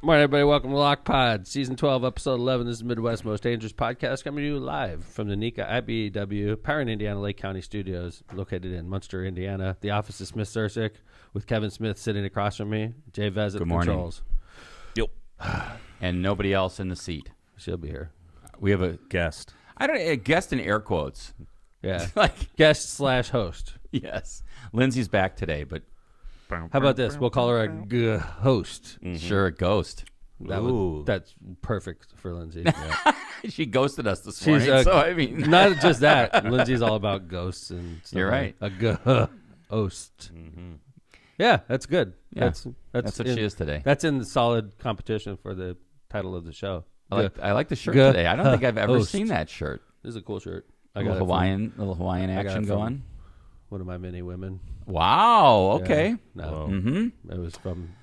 Morning, everybody. Welcome to Lock Pod, Season 12, Episode 11. This is Midwest's Most Dangerous Podcast, coming to you live from the NECA IBEW Power in Indiana Lake County Studios, located in Munster, Indiana. The office is Smith Sursick, with Kevin Smith sitting across from me. Jay Vez at the controls. Yep. And nobody else in the seat. She'll be here. We have a guest. A guest in air quotes. Yeah. Like guest/host. Yes. Lindsay's back today, but how about this? We'll call her a host. Mm-hmm. Sure, a ghost. That's perfect for Lindsay. Yeah. She ghosted us this morning. So I mean, not just that. Lindsay's all about ghosts and stuff. You're right. A ghost. Mm-hmm. Yeah, that's good. Yeah, that's what she is today. That's in the solid competition for the title of the show. I like the shirt today. I don't think I've ever seen that shirt. This is a cool shirt. I got little Hawaiian action going. One of my many women. Wow. Okay. Yeah, no. Mm-hmm. It was from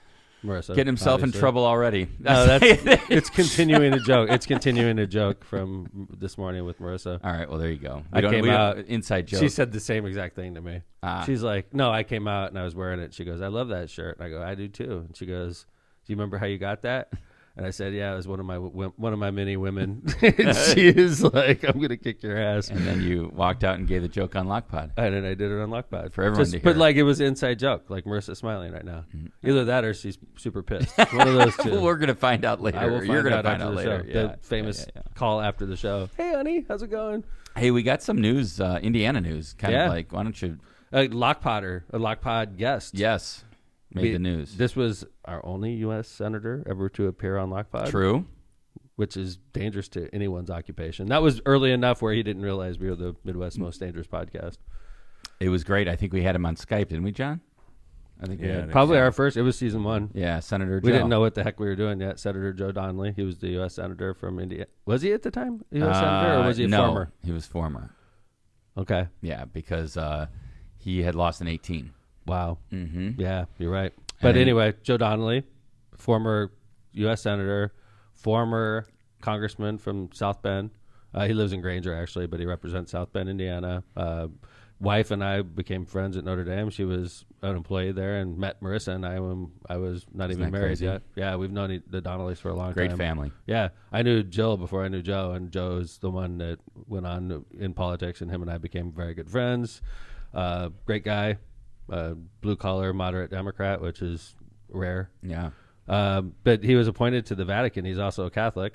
Marissa. Getting himself in trouble already. No, it's continuing a joke. It's continuing a joke from this morning with Marissa. All right. Well, there you go. I came out. Inside joke. She said the same exact thing to me. She's like, no, I came out and I was wearing it. She goes, I love that shirt. And I go, I do too. And she goes, do you remember how you got that? And I said, yeah, it was one of my many women. And she is like, I'm going to kick your ass. And then you walked out and gave the joke on Lockpod. And then I did it on Lockpod. For everyone to hear. But like it was an inside joke, like Marissa's smiling right now. Mm-hmm. Either that or she's super pissed. One of those two. We're going to find out later. You're going to find out later. Yeah. The famous call after the show. Hey, honey, how's it going? Hey, we got some news, Indiana news. Kind of like, why don't you... A Lockpod guest. Yes. Made the news. This was our only U.S. senator ever to appear on Lockpod. True. Which is dangerous to anyone's occupation. That was early enough where he didn't realize we were the Midwest's Most Dangerous Podcast. It was great. I think we had him on Skype, didn't we, John? I think probably our first. It was season 1. Yeah, Senator Joe. We didn't know what the heck we were doing yet. Senator Joe Donnelly. He was the U.S. senator from Indiana. Was he at the time a U.S. senator, or was he former? He was former. Okay. Yeah, because he had lost in 18. Wow. Mm-hmm. Yeah, you're right. But anyway, Joe Donnelly, former U.S. senator, former congressman from South Bend. He lives in Granger, actually, but he represents South Bend, Indiana. Wife and I became friends at Notre Dame. She was an employee there and met Marissa and I when I was not even married yet. Yeah, we've known the Donnellys for a long time. Great family. Yeah, I knew Jill before I knew Joe, and Joe's the one that went on in politics, and him and I became very good friends. Great guy. Blue-collar, moderate Democrat, which is rare. Yeah. But he was appointed to the Vatican. He's also a Catholic.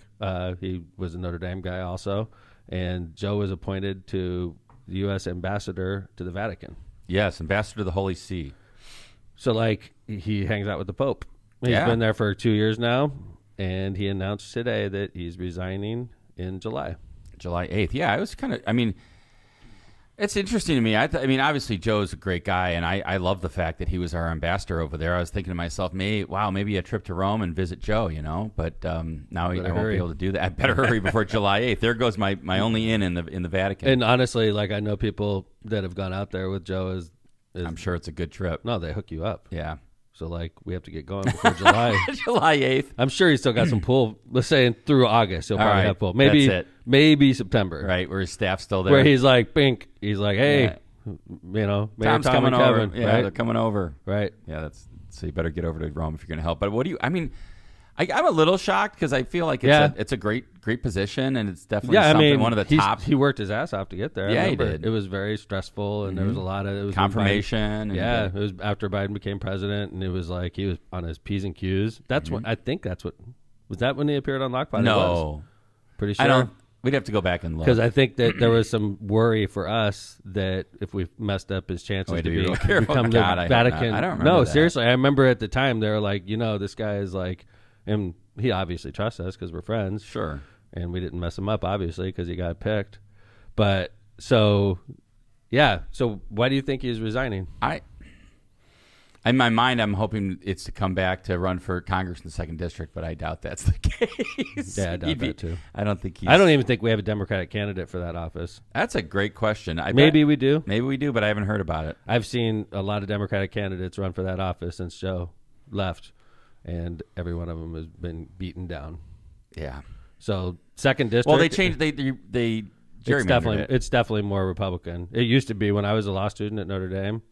He was a Notre Dame guy also. And Joe was appointed to the U.S. ambassador to the Vatican. Yes, ambassador to the Holy See. So, like, he hangs out with the Pope. He's been there for 2 years now, and he announced today that he's resigning in July. July 8th. Yeah, I was kind of, it's interesting to me. I mean, obviously, Joe's a great guy, and I love the fact that he was our ambassador over there. I was thinking to myself, maybe a trip to Rome and visit Joe, But now I won't be able to do that. I better hurry before July 8th. There goes my only in the Vatican. And honestly, like, I know people that have gone out there with Joe. I'm sure it's a good trip. No, they hook you up. Yeah. So, like, we have to get going before July. July 8th. I'm sure he's still got some pull. Let's say through August, he'll probably have pull. Maybe, that's it. Maybe September. Right, where his staff's still there. Where he's like, Bink. He's like, hey, Mayor Tom's Tom coming and over. Kevin. Yeah, right? they're coming over. Right. Yeah, so you better get over to Rome if you're going to help. But I'm a little shocked because I feel like it's a great position, and it's definitely one of the top. He worked his ass off to get there. Yeah, he did. It was very stressful, and there was a lot of confirmation. It was after Biden became president, and it was like he was on his P's and Q's. That's what I think. Was that when he appeared on Lockpod? No, pretty sure. We'd have to go back and look because I think that there was some worry for us that if we messed up his chances to become the Vatican. I don't remember. No, that. Seriously, I remember at the time they were like, this guy is like, and he obviously trusts us because we're friends. Sure. And we didn't mess him up, obviously, because he got picked. But so, yeah. So why do you think he's resigning? In my mind, I'm hoping it's to come back to run for Congress in the 2nd District, but I doubt that's the case. Yeah, I doubt that too. I don't think I don't even think we have a Democratic candidate for that office. That's a great question. Maybe we do. Maybe we do, but I haven't heard about it. I've seen a lot of Democratic candidates run for that office since Joe left, and every one of them has been beaten down. Yeah. So 2nd District. Well, they changed. They gerrymandered it. It's definitely more Republican. It used to be when I was a law student at Notre Dame.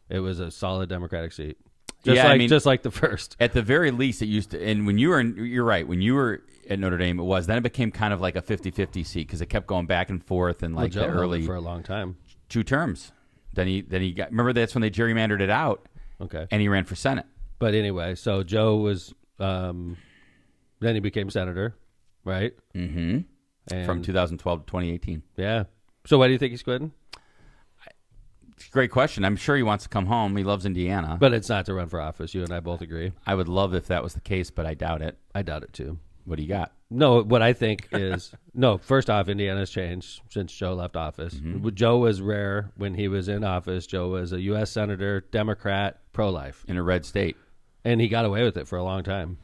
It was a solid Democratic seat. just like the first. At the very least, it used to. And when you were, you're right. When you were at Notre Dame, it was. Then it became kind of like a 50-50 seat because it kept going back and forth and like Joe the held early it for a long time. 2 terms. Then he got. Remember that's when they gerrymandered it out. Okay. And he ran for Senate. But anyway, so Joe was. Then he became senator, right? Mm-hmm. And from 2012 to 2018. Yeah. So why do you think he's quitting? Great question. I'm sure he wants to come home. He loves Indiana. But it's not to run for office. You and I both agree. I would love if that was the case, but I doubt it. I doubt it too. What do you got? No, what I think is first off, Indiana's changed since Joe left office. Mm-hmm. Joe was rare when he was in office. Joe was a U.S. Senator, Democrat, pro-life. In a red state. And he got away with it for a long time.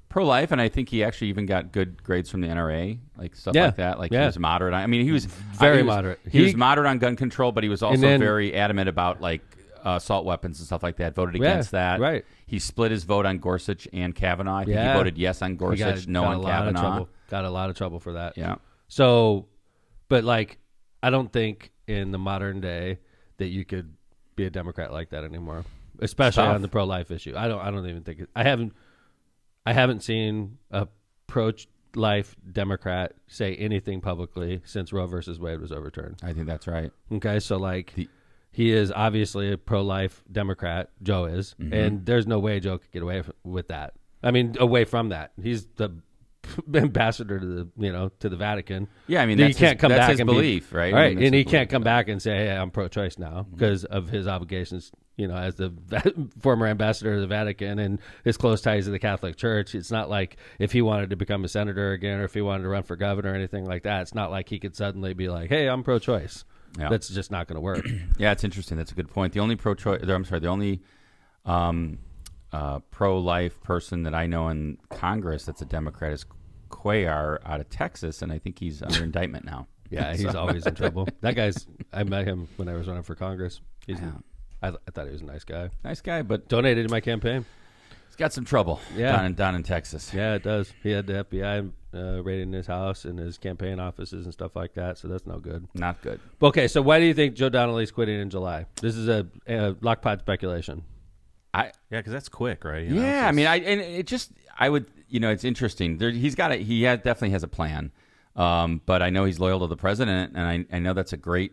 Pro-life, and I think he actually even got good grades from the NRA, like stuff like that. Like he was moderate. I mean, he was very moderate. He was moderate on gun control, but he was also then, very adamant about like assault weapons and stuff like that. Voted against that. Right. He split his vote on Gorsuch and Kavanaugh. I think he voted yes on Gorsuch, no on Kavanaugh. Got a lot of trouble for that. Yeah. So, but like, I don't think in the modern day that you could be a Democrat like that anymore, especially on the pro-life issue. I don't even think it. I haven't seen a pro-life Democrat say anything publicly since Roe versus Wade was overturned. I think that's right. Okay, so like he is obviously a pro-life Democrat. Joe is, and there's no way Joe could get away with that. I mean, away from that, he's the ambassador to the Vatican. Yeah, I mean, that's he can't come back his and belief, right? Right, I mean, and he can't come back and say, "Hey, I'm pro-choice now," because of his obligations. As the former ambassador to the Vatican and his close ties to the Catholic Church. It's not like if he wanted to become a senator again or if he wanted to run for governor or anything like that, it's not like he could suddenly be like, hey, I'm pro-choice. Yeah. That's just not going to work. Yeah, it's interesting. That's a good point. The only pro-life person that I know in Congress that's a Democrat is Cuellar out of Texas, and I think he's under indictment now. Yeah, he's always in trouble. That guy's, I met him when I was running for Congress. I thought he was a nice guy. Nice guy, but donated to my campaign. He's got some trouble down in Texas. Yeah, it does. He had the FBI raiding his house and his campaign offices and stuff like that, so that's no good. Not good. Okay, so why do you think Joe Donnelly's quitting in July? This is a lockpot speculation. Because that's quick, right? I mean, it's interesting. He definitely has a plan, but I know he's loyal to the president, and I know that's a great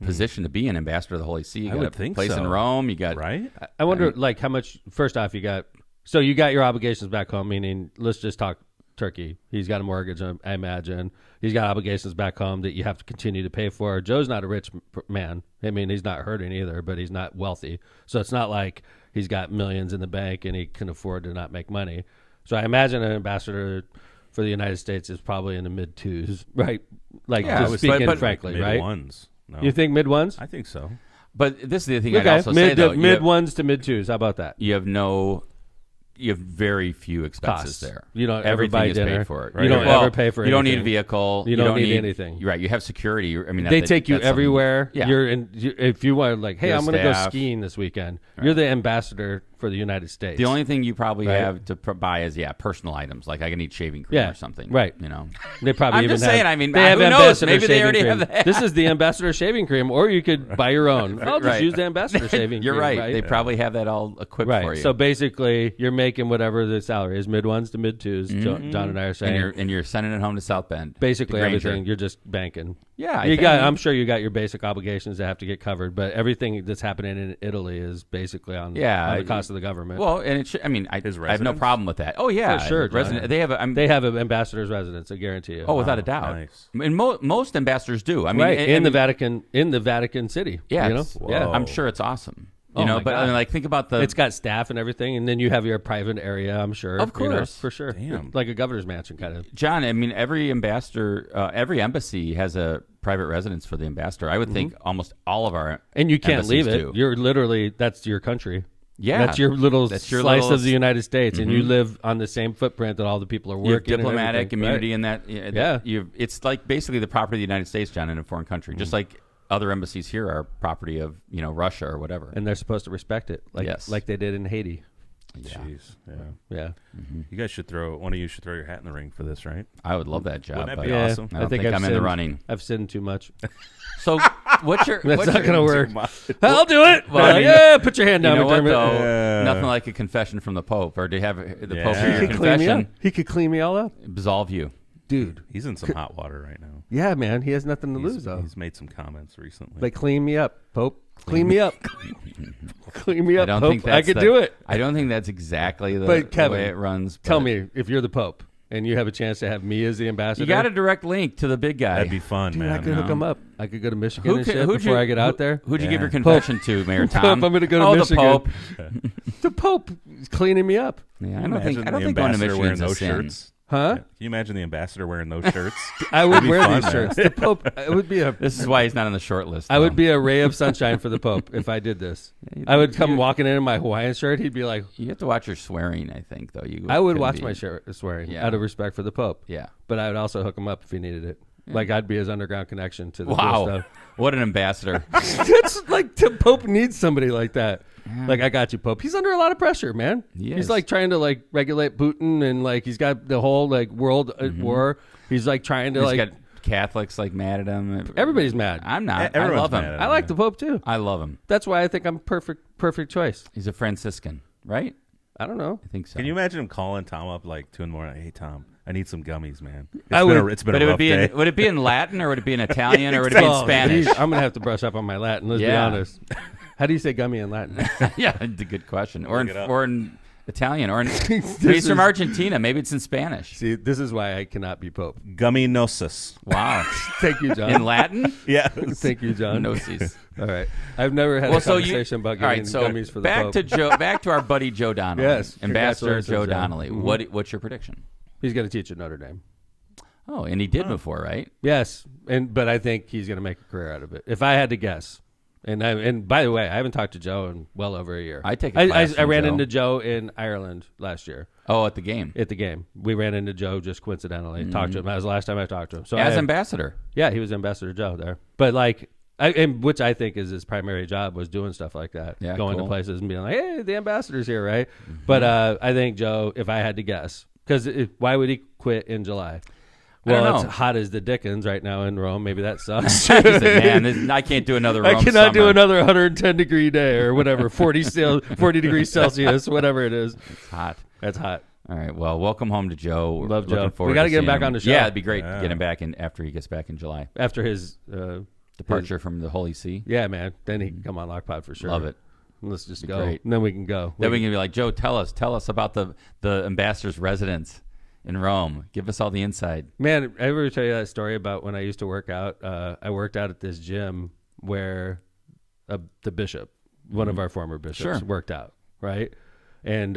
position to be an ambassador of the Holy See. You got a place in Rome. You got right. I wonder, how much. First off, you got your obligations back home. Meaning, let's just talk Turkey. He's got a mortgage, I imagine. He's got obligations back home that you have to continue to pay for. Joe's not a rich man. I mean, he's not hurting either, but he's not wealthy. So it's not like he's got millions in the bank and he can afford to not make money. So I imagine an ambassador for the United States is probably in the mid-twos, right? Speaking frankly, right? Mid-ones. No. You think mid-ones? I think so. But this is the thing I'd also say, though. Mid-ones to mid-twos. How about that? You have very few expenses there. You don't Everything ever buy is dinner. paid for it. Right? You don't ever pay for anything. You don't need a vehicle. You don't need anything. You're right. You have security. I mean, they take you everywhere. Yeah. If you want, hey, I'm going to go skiing this weekend. Right. You're the ambassador for the United States. The only thing you probably have to buy is personal items. Like I can need shaving cream or something. Right. They probably I'm even just saying. I mean, they have who knows? Maybe they already cream. have that. This is the ambassador shaving cream, or you could buy your own. I'll just use the ambassador shaving You're cream. right. They probably have that all equipped for you. So basically, you're making whatever the salary is, mid-ones to mid-twos. Mm-hmm. John and I are saying. And you're sending it home to South Bend. Basically everything. You're just banking. Yeah. I'm sure you got your basic obligations that have to get covered, but everything that's happening in Italy is basically on the cost of the government. Well, and I have no problem with that. Oh yeah, for sure. They have an ambassador's residence. I guarantee you. Oh, without a doubt. Nice. And most ambassadors do. I mean, in the Vatican City. Yeah, yeah. I'm sure it's awesome. But I mean, think about it's got staff and everything, and then you have your private area. I'm sure, of course, for sure. Damn. Like a governor's mansion, kind of. John, I mean, every ambassador, every embassy has a private residence for the ambassador. I would think almost all of our and you can't leave it. Do. You're literally that's your country. Yeah, that's your little slice of the United States, and you live on the same footprint that all the people are working. You have diplomatic immunity in that. Yeah, it's like basically the property of the United States, John, in a foreign country, just like other embassies here are property of Russia or whatever, and they're supposed to respect it, like they did in Haiti. Yeah. Jeez, yeah. Mm-hmm. You guys should one of you should throw your hat in the ring for this, right? I would love that job. Wouldn't that be awesome? I think I'm in the running. I've sinned too much. So What's your? That's what's not your, going to work. Too much. I'll do it. Well, They're I mean, yeah, put your hand You down, know what McDermott. though? Yeah. Nothing like a confession from the Pope, or do you have the Pope Yeah. hear He your could clean me up. confession? He could clean me all up. Absolve you. Dude. He's in some hot water right now. Yeah, man. He has nothing to lose, though. He's made some comments recently. Like, clean me up, Pope. Clean me up. Clean me I up, don't Pope. think that's I could the- do it. I don't think that's exactly the, But, Kevin, way it runs. Tell but me, if you're the Pope and you have a chance to have me as the ambassador. You got a direct link to the big guy. That'd be fun, Dude, man. I could hook him up. I could go to Michigan and shit who'd before you- I get out there. Who'd you give Yeah. your confession to, Mayor Pope, Tom? I'm going to go to oh, Michigan. the Pope. The Pope is cleaning me up. Yeah, I Can don't think you I don't imagine think the going to ambassador wearing Michigan's a those sin. shirts? Huh? Can you imagine the ambassador wearing those shirts? I would wear fun, these man. shirts. The Pope, it would be a This is why he's not on the short list. I would though. be a ray of sunshine for the Pope if I did this. I would come walking in my Hawaiian shirt. He'd be like, You have to watch your swearing. I think though. I would couldn't watch be- my shirt swearing Yeah. out of respect for the Pope. Yeah. But I would also hook him up if he needed it. Like I'd be his underground connection to the cool Wow. stuff. What an ambassador. That's like the Pope needs somebody like that. Like I got you, Pope. He's under a lot of pressure, man. He He's is. like trying to like regulate Putin and like he's got the whole like world at war. He's like trying to He's like got Catholics like mad at him. everybody's mad. I'm not. I Everyone's love mad him. at I like the Pope too. I love him. That's why I think I'm perfect choice. He's a Franciscan, right? I don't know. I think so. Can you imagine him calling Tom up like 2 in the morning? Hey, Tom, I need some gummies, man. I would- It's been But a it rough would be day. would it be in Latin or would it be in Italian or would it be in Oh, Spanish? geez, I'm gonna have to brush up on my Latin. Let's be Yeah. honest. How do you say gummy in Latin? Yeah, it's a good question. Or Look it up. in Italian or in This he's from is- Argentina. Maybe it's in Spanish. See, this is why I cannot be Pope. Gumminosis. Wow. Thank you, John. In Latin? Yeah. Thank you, John. Gnosis. All right. I've never had a conversation about all getting right, so gummies for the back Pope. to Joe. Back to our buddy Joe Donnelly. Yes, Ambassador congratulations, Joe Joe. Donnelly. Mhm. What's your prediction? He's going to teach at Notre Dame. Oh, and he did before, right? Yes, but I think he's going to make a career out of it. If I had to guess, and by the way, I haven't talked to Joe in well over a year. I take a class I from ran Joe. into Joe in Ireland last year Oh, at the game. at the game. We ran into Joe just coincidentally. Talked to him. That was the last time I talked to him. So As I- ambassador. yeah, he was Ambassador Joe there. But like, and which I think is his primary job was doing stuff like that, Yeah, going cool. to places and being like, "Hey, the ambassador's here, right?" But I think Joe, if I had to guess, because why would he quit in July? I don't Well, know. it's hot as the dickens right now in Rome. Maybe that sucks. He's like, man, I can't do another Rome I cannot do summer." another 110-degree day or whatever, 40 degrees Celsius, whatever it is. It's hot. That's hot. All right. Well, welcome home to Joe. We're Love looking Joe. forward We got to to get him seeing back on the show. Yeah, it'd be great to Yeah. get him back in after he gets back in July. After his Departure from the Holy See. yeah, man. Then he can come on Lockpod for sure. Love it. Let's just Be go. great. And then we can go. Then we can be like, Joe, tell us about the ambassador's residence in Rome. Give us all the inside. Man, I ever tell you that story about when I used to work out? I worked out at this gym where the bishop, one of our former bishops, Sure. worked out, right? And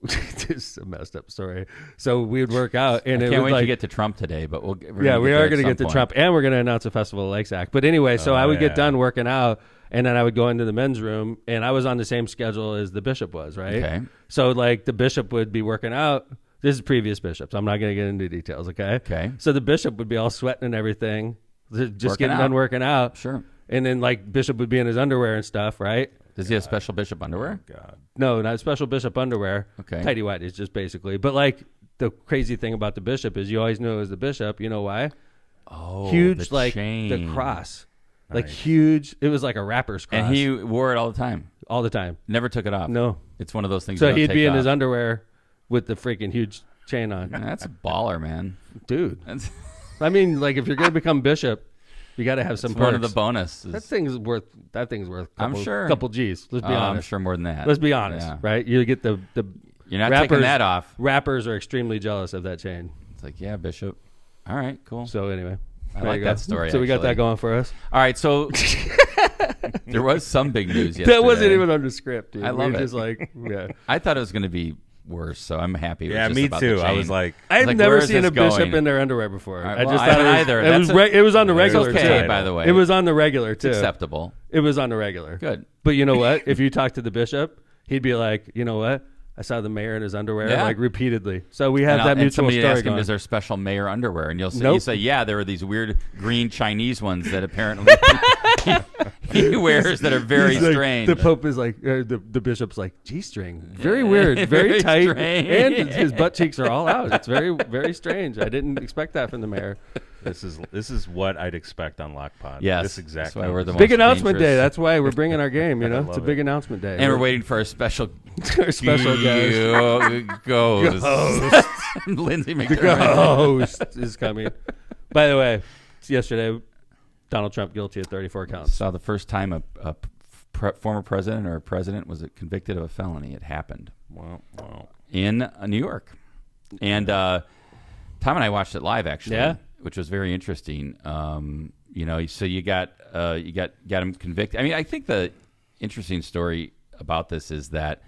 this is a messed up story. So we would work out, and I it can't was wait like, to get to Trump today, but we are going to get to Trump, and we're going to announce a Festival of Lakes act. But anyway, so I would get yeah. done working out, and then I would go into the men's room, and I was on the same schedule as the bishop was, right? Okay. So like the bishop would be working out. This is previous bishops. I'm not going to get into details, okay? Okay. So the bishop would be all sweating and everything, just Working getting out. done working out. Sure. And then like bishop would be in his underwear and stuff, right? Does he have special bishop underwear? God. No, not special bishop underwear. Okay. Tidy whities, just basically. But like the crazy thing about the bishop is you always knew it was the bishop. You know why? Oh, Huge, the like chain. the cross. Like Nice. huge. It was like a rapper's cross. And he wore it all the time. all the time. Never took it off. No. It's one of those things. So you don't he'd take be in off. his underwear with the freaking huge chain on. That's a baller, man. Dude. That's, I mean, like if you're going to become bishop, you got to have some that's one of the perks. bonuses. That thing's worth I'm sure. couple G's. Let's be I'm honest. sure more than that. Let's be honest, Yeah. right? You get the You're not rappers, taking that off. Rappers are extremely jealous of that chain. It's like, yeah, Bishop. All right, cool. So anyway, I there like you go. that story, So we got actually. that going for us. All right, so there was some big news yesterday. That wasn't even under script, dude. I love we were it. just like, yeah. I thought it was going to be worse, so I'm happy. It was Yeah, just me about too. the I chain. was like, I've like, never where is seen this a bishop going? in their underwear before. All right, I well, just I thought haven't it was, either. It was, That's it was on the It's regular okay, too. by the way. It was on the regular too. acceptable. It was on the regular. Good. But you know what? If you talk to the bishop, he'd be like, you know what? I saw the mayor in his underwear Yeah. like repeatedly. So we have And that and mutual somebody story asked him, going. "Is there special mayor underwear?" And you'll say, Nope. "You say, yeah, there are these weird green Chinese ones that apparently he wears that are very He's like- strange." The Pope is like, the bishop's like, G-string, very weird, very, Very tight, strange. and his butt cheeks are all out. It's very, very strange. I didn't expect that from the mayor. This is what I'd expect on Lock Pod. Yes, This exact. that's why we're the Big most announcement dangerous. day. That's why we're bringing our game. You know, it's a love big it. announcement day. And we're waiting for a special guest. ghost. Lindsay The McDermott. ghost is coming. By the way, yesterday, Donald Trump guilty of 34 counts. Saw the first time a former president or a president was convicted of a felony. It happened Wow. in New York, and Tom and I watched it live actually, Yeah. which was very interesting. So you got him convicted. I mean, I think the interesting story about this is that,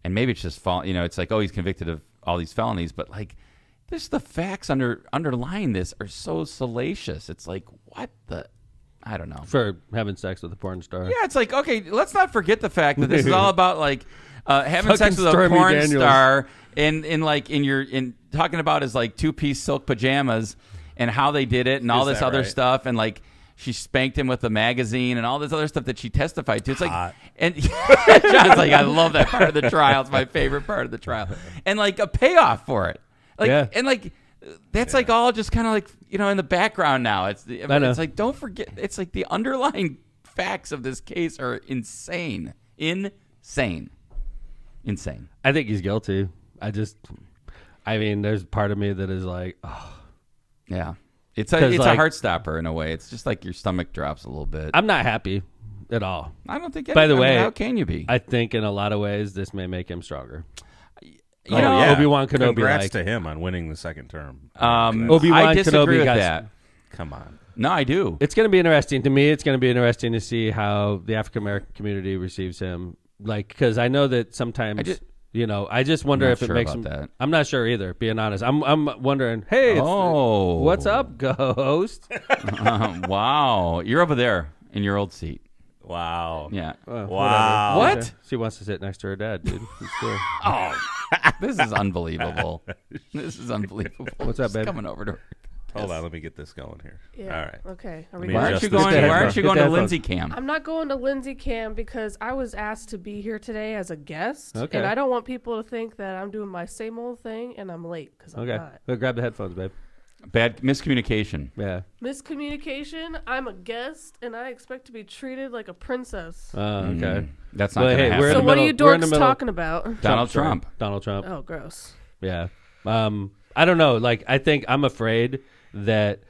and maybe it's just it's like, oh, he's convicted of all these felonies, but like, the facts underlying this are so salacious. It's like, what the. I don't know. For having sex with a porn star. Yeah, it's like, okay, let's not forget the fact that this is all about like having sex with a Stormy porn Daniels. star and talking about his like 2-piece silk pajamas and how they did it and all Is this that other right? stuff, and like she spanked him with a magazine and all this other stuff that she testified to. It's like, Hot. and John's like, I love that part of the trial. It's my favorite part of the trial, and like a payoff for it. Like, Yeah. and like that's like all just kind of like in the background now. It's know. like, don't forget. It's like the underlying facts of this case are insane. I think he's guilty. I mean, there's part of me that is like, oh. Yeah, it's 'Cause, a like, heart stopper in a way. It's just like your stomach drops a little bit. I'm not happy at all. I don't think. By the way, how can you be? I think in a lot of ways this may make him stronger. Obi-Wan Kenobi, Congrats like- to him on winning the second term. Obi-Wan I disagree Kenobi with got- that. Come on. No, I do. It's going to be interesting to me. It's going to be interesting to see how the African American community receives him. Like, because I know that sometimes, I just wonder not if it sure makes about him. that. I'm not sure either. Being honest, I'm wondering. Hey, what's up, ghost? Wow, you're over there in your old seat. Wow. Yeah. Wow. What? Okay. She wants to sit next to her dad, dude. It's cool. Oh, this is unbelievable. This is unbelievable. What's up, Just babe? coming over to her. Hold on, let me get this going here. Yeah. All right. Okay. Are we Let me going? Why aren't adjust you this going? camera. Why aren't you Get going the to headphones. Lindsay Cam? I'm not going to Lindsay Cam because I was asked to be here today as a guest, Okay. and I don't want people to think that I'm doing my same old thing and I'm late because I'm Okay, not. go grab the headphones, babe. Bad miscommunication. Yeah. Miscommunication. I'm a guest, and I expect to be treated like a princess. Okay. That's not Well, going to hey, happen. we're in So the what are middle- you we're in the dorks middle- talking about? Donald Trump. Donald Trump. Oh, gross. Yeah. I don't know. Like, I think I'm afraid that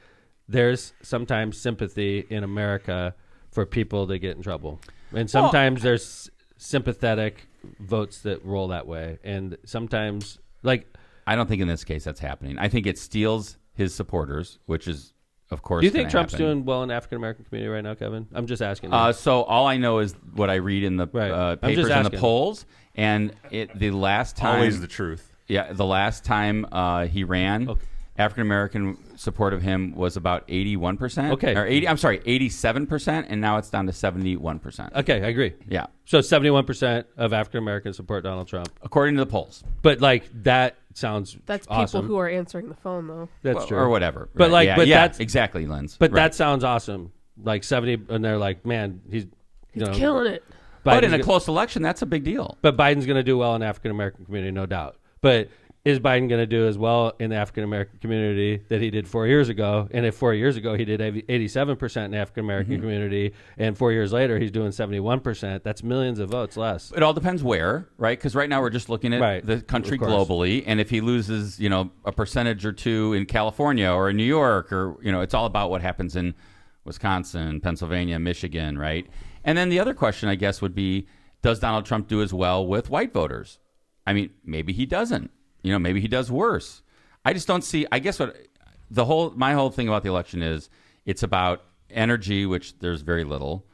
there's sometimes sympathy in America for people that get in trouble. And sometimes there's sympathetic votes that roll that way. And sometimes, like, I don't think in this case that's happening. I think it steals his supporters, which is, of course, do you think gonna Trump's happen. doing well in the African American community right now, Kevin? I'm just asking. You. So all I know is what I read in the Right. I'm just papers and the asking. polls. And the last time, Always the truth. the last time he ran, Okay. African American support of him was about 81%. Okay. Or 87%, and now it's down to 71%. Okay, I agree. Yeah, So 71% of African Americans support Donald Trump. according to the polls. But, like, that sounds That's awesome. people who are answering the phone, though. That's true. Or whatever. But, like, yeah, but yeah, that's- exactly, Linz. But Right. that sounds awesome. Like 70, and they're like, man, he's Killing it. But in Biden's a close election, that's a big deal. But Biden's going to do well in the African American community, no doubt. But is Biden going to do as well in the African American community that he did 4 years ago? And if 4 years ago he did 87% in the African American community, and 4 years later he's doing 71%, that's millions of votes less. It all depends where, right? Because right now we're just looking at Right. the country Of course. globally, and if he loses, a percentage or two in California or in New York, or it's all about what happens in Wisconsin, Pennsylvania, Michigan, right? And then the other question, I guess, would be: does Donald Trump do as well with white voters? I mean, maybe he doesn't. Maybe he does worse. I just don't see. I guess my whole thing about the election is it's about energy, which there's very little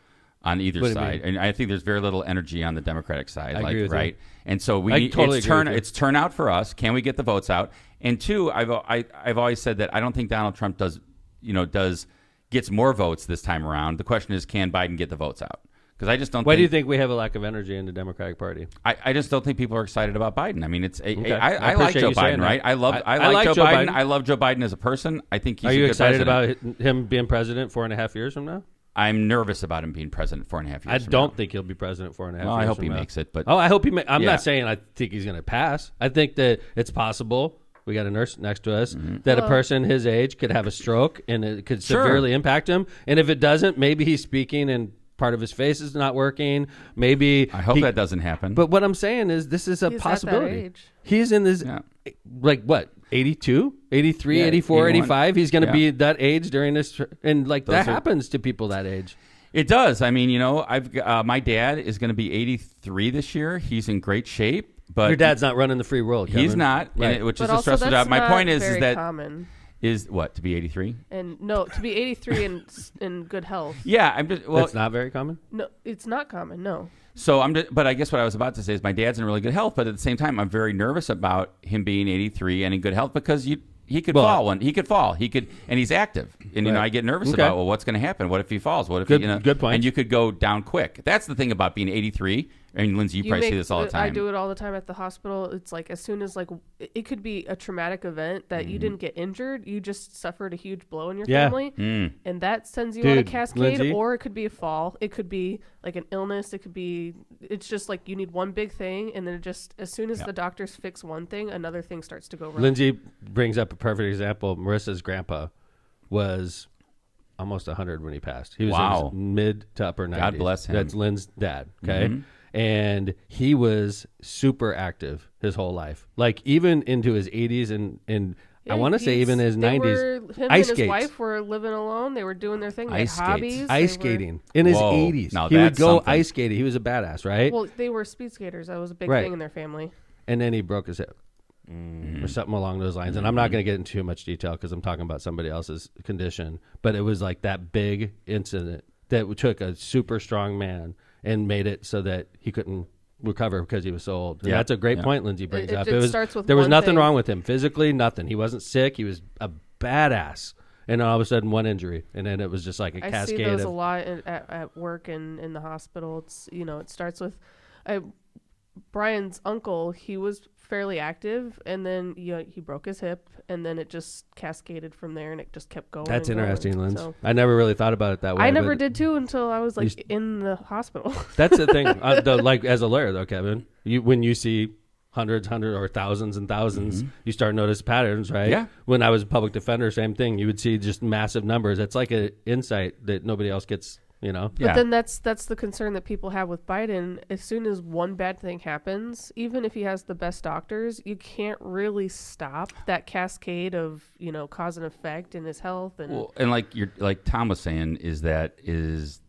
on either What do you side, mean? and I think there's very little energy on the Democratic side. I agree with you. right? And so we I need totally agree with you. it's turnout for us. Can we get the votes out? And two, I've always said that I don't think Donald Trump gets more votes this time around. The question is, can Biden get the votes out? Because I just don't. Why do you think we have a lack of energy in the Democratic Party? I just don't think people are excited about Biden. I mean, Okay. I like appreciate Joe you saying Biden, that. right? I like like Joe Joe Biden. Biden. I love Joe Biden as a person. I think he's Are a you good excited president. about him being president 4.5 years from now? I'm nervous about him being president 4.5 years. I from don't now. think he'll be president 4.5 years. Well, I hope from he now. makes it, but I hope he. I'm Yeah. not saying I think he's going to pass. I think that it's possible. We got a nurse next to us. That a person his age could have a stroke and it could severely impact him. And if it doesn't, maybe he's speaking and part of his face is not working. Maybe I hope that doesn't happen. But what I'm saying is this is a possibility. At that age. He's in this, like what, 82, 83, 84, 81. 85? He's going to be that age during this. And like that happens to people that age. It does. I mean, I've my dad is going to be 83 this year. He's in great shape. But your dad's not running the free world, Kevin. He's not, right. which but is a stressful job. My point is that common. Is what, to be 83? And no, to be 83 in good health. Yeah, I'm just that's not very common. No, it's not common. No. So but I guess what I was about to say is my dad's in really good health, but at the same time, I'm very nervous about him being 83 and in good health because he could fall and he's active, and I get nervous about what's going to happen. What if he falls? What if good point? And you could go down quick. That's the thing about being 83. I mean, Lindsay, you probably see this all the time. I do it all the time at the hospital. It's like as soon as it could be a traumatic event that you didn't get injured, you just suffered a huge blow in your family, and that sends you on a cascade. Lindsay? Or it could be a fall. It could be like an illness. It could be. It's just like you need one big thing, and then just as soon as the doctors fix one thing, another thing starts to go wrong. Lindsay brings up a perfect example. Marissa's grandpa was almost 100 when he passed. He was in his mid to upper 90s. God bless him. That's Lynn's dad. Okay. And he was super active his whole life, like even into his 80s and I want to say even his 90s. Him and his wife were living alone. They were doing their thing. They had hobbies. Ice skating in his 80s. Now he would go ice skating. He was a badass, right? Well, they were speed skaters. That was a big thing in their family. And then he broke his hip or something along those lines. And I'm not going to get into too much detail because I'm talking about somebody else's condition. But it was like that big incident that took a super strong man and made it so that he couldn't recover because he was so old. And that's a great point Lindsay brings up. It starts with there was nothing thing. wrong with him physically, nothing. He wasn't sick. He was a badass. And all of a sudden, one injury, and then it was just like a cascade. I see those a lot at work and in the hospital. It's it starts with Brian's uncle. He was fairly active, and then he broke his hip, and then it just cascaded from there, and it just kept going. That's interesting, Linz. So, I never really thought about it that way. I never did too until I was in the hospital. That's the thing. Like as a lawyer, though, Kevin, when you see hundreds or thousands and thousands, you start to notice patterns, right? Yeah. When I was a public defender, same thing. You would see just massive numbers. It's like an insight that nobody else gets. But then that's the concern that people have with Biden. As soon as one bad thing happens, even if he has the best doctors, you can't really stop that cascade of cause and effect in his health. And like Tom was saying, he's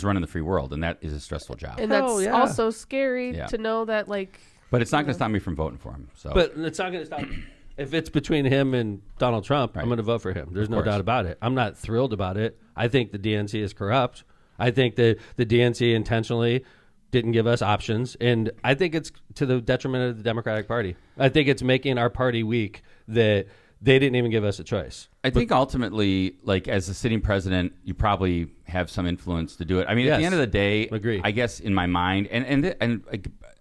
running the free world, and that is a stressful job. And that's also scary to know that But it's not going to stop me from voting for him. So, but it's not going to stop. If it's between him and Donald Trump, I'm going to vote for him. There's no doubt about it. I'm not thrilled about it. I think the DNC is corrupt. I think that the DNC intentionally didn't give us options, and I think it's to the detriment of the Democratic Party. I think it's making our party weak that they didn't even give us a choice. I think ultimately, as a sitting president, you probably have some influence to do it. I mean, at the end of the day, I guess in my mind, and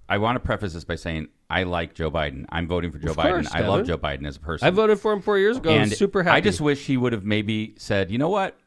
I want to preface this by saying I like Joe Biden. I'm voting for Joe Biden. I love Joe Biden as a person. I voted for him 4 years ago. I'm super happy. I just wish he would have maybe said, you know what?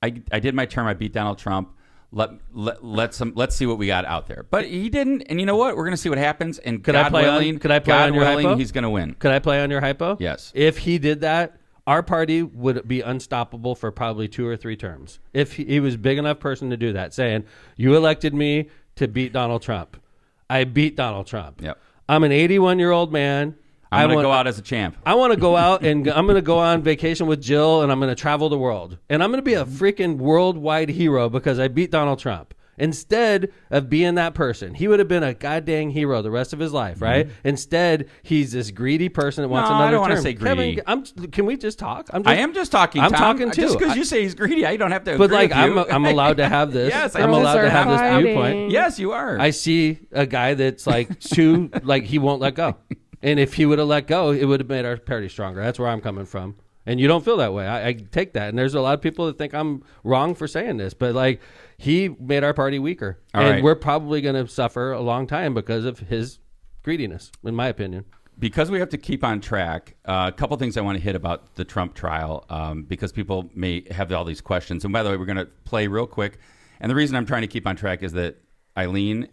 I did my term. I beat Donald Trump. Let's see what we got out there. But he didn't. And you know what? We're going to see what happens. And could I play on your hypo? He's going to win. Could I play on your hypo? Yes. If he did that, our party would be unstoppable for probably 2 or 3 terms. If he was a big enough person to do that, saying, you elected me to beat Donald Trump. I beat Donald Trump. Yep. I'm an 81-year-old man. I'm going to go out as a champ. I want to go out and I'm going to go on vacation with Jill, and I'm going to travel the world. And I'm going to be a freaking worldwide hero because I beat Donald Trump. Instead of being that person, he would have been a goddamn hero the rest of his life, right? Instead, he's this greedy person that wants another term. I don't want to say greedy. Kevin, can we just talk? I am just talking, I'm Tom. talking too. Just because you say he's greedy, I don't have to But agree with you. I'm allowed to have this. Yes, I'm allowed to have this viewpoint. Yes, you are. I see a guy that's he won't let go. And if he would have let go, it would have made our party stronger. That's where I'm coming from. And you don't feel that way. I take that. And there's a lot of people that think I'm wrong for saying this. But he made our party weaker. We're probably going to suffer a long time because of his greediness, in my opinion. Because we have to keep on track, a couple things I want to hit about the Trump trial because people may have all these questions. And by the way, we're going to play real quick. And the reason I'm trying to keep on track is that Eileen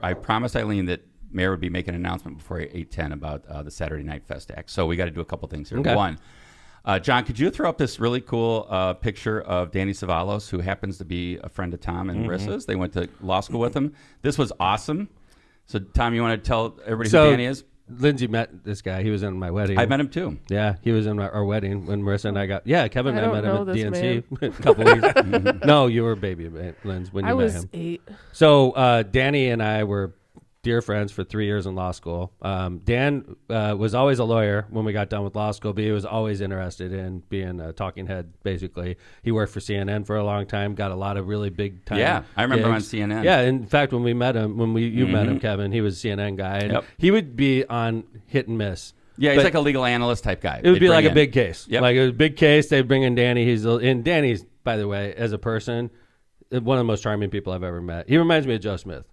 I promised Eileen that mayor would be making an announcement before 8:10 about the Saturday Night Fest Act. So we got to do a couple things here. Okay. One, John, could you throw up this really cool picture of Danny Savalos, who happens to be a friend of Tom and Marissa's? They went to law school with him. This was awesome. So, Tom, you want to tell everybody who Danny is? Lindsay met this guy. He was in my wedding. I met him too. Yeah, he was in our wedding when Marissa and I got. Yeah, Kevin and I met him at this DNC a couple weeks. No, you were a baby, Lindsay, when you I met was him. 8. So Danny and I were dear friends for 3 years in law school. Dan was always a lawyer when we got done with law school, but he was always interested in being a talking head, basically. He worked for CNN for a long time, got a lot of really big time Yeah, I remember him on gigs. CNN. Yeah, in fact, when we met him, you met him, Kevin, he was a CNN guy. And Yep. he would be on hit and miss. Yeah, he's But like a legal analyst type guy. it would be like a big case. Yep. Like a big case, they'd bring in Danny. And Danny's, by the way, as a person, one of the most charming people I've ever met. He reminds me of Joe Smith.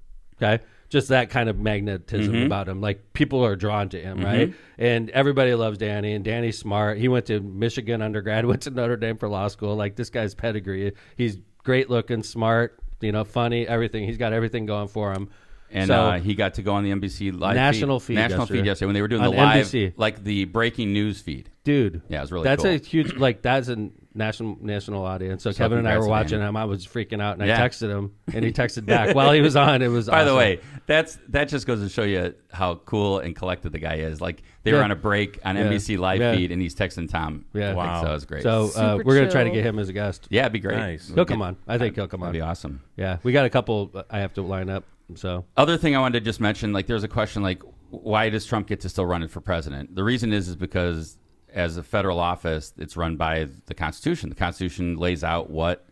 Okay? Just that kind of magnetism about him. Like, people are drawn to him, right? And everybody loves Danny, and Danny's smart. He went to Michigan undergrad, went to Notre Dame for law school. Like, this guy's pedigree. He's great looking, smart, funny, everything. He's got everything going for him. And So- he got to go on the NBC live National feed yesterday when they were doing On the live, NBC. like the breaking news feed. Dude. Yeah, it was really That's cool. a huge, that's a national audience. So Kevin and I congrats were to watching Danny. him. I was freaking out, and Yeah. I texted him, and he texted back while he was on. It was By the awesome. way, that just goes to show you how cool and collected the guy is. Like, they were Yeah. on a break on Yeah. NBC live Yeah. feed, and he's texting Tom. Yeah. Wow. So it was great. So Super we're going to try to chill. get him as a guest. yeah, it'd be great. Nice. He'll come on. I think he'll come on. That'd be awesome. Yeah, we got a couple I have to line up. So Other thing I wanted to just mention, like, there's a question like, why does Trump get to still run it for president? The reason is because as a federal office, it's run by the Constitution. The Constitution lays out what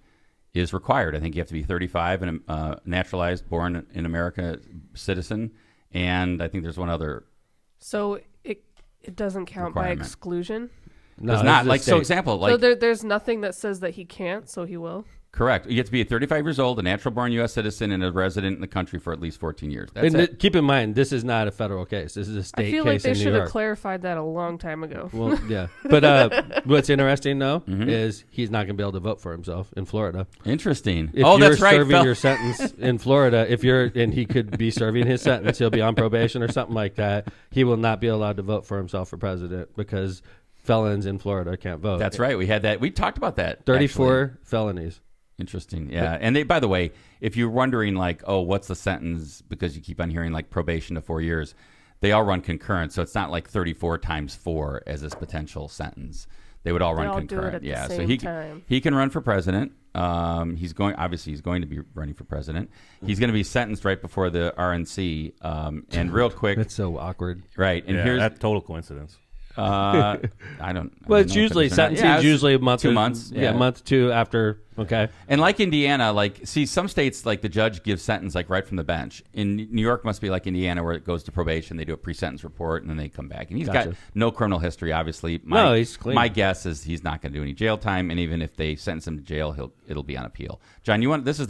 is required. I think you have to be 35 and naturalized, born in America citizen, and I think there's one other. So it doesn't count by Requirement. exclusion. no, It's this not is a like so. state. Example, So like there's nothing that says that he can't, so he will. correct. You have to be 35 years old, a natural-born U.S. citizen, and a resident in the country for at least 14 years. That's And it. keep in mind, this is not a federal case. This is a state I feel like case they in New should have York. clarified that a long time ago. Well, yeah, but what's interesting though Mm-hmm. is he's not going to be able to vote for himself in Florida. Interesting. If Oh, you're that's right. serving Phil. your sentence in Florida, and he could be serving his sentence, he'll be on probation or something like that. He will not be allowed to vote for himself for president because felons in Florida can't vote. That's right. We had that. We talked about that. 34 actually. felonies. Interesting. Yeah. And they, by the way, if you're wondering like, oh, what's the sentence? Because you keep on hearing like probation to 4 years, they all run concurrent. So it's not like 34 times 4 as this potential sentence. They would all They run all do it concurrent. at the Yeah. So same he time. he can run for president. He's going to be running for president. He's going to be sentenced right before the RNC. And real quick, That's so awkward. right. And Yeah, here's that's total coincidence. I don't. Well, I it's don't know if usually it is or not. sentencing. Yeah, it's Usually a month, 2 months. Yeah, a month, 2 after. Okay. And like Indiana, like, see, some states, like, the judge gives sentence, like, right from the bench. In New York must be like Indiana, where it goes to probation. They do a pre-sentence report, and then they come back. And he's got Gotcha. no criminal history, obviously. No, he's clean. My guess is he's not going to do any jail time, and even if they sentence him to jail, it'll be on appeal. John, this is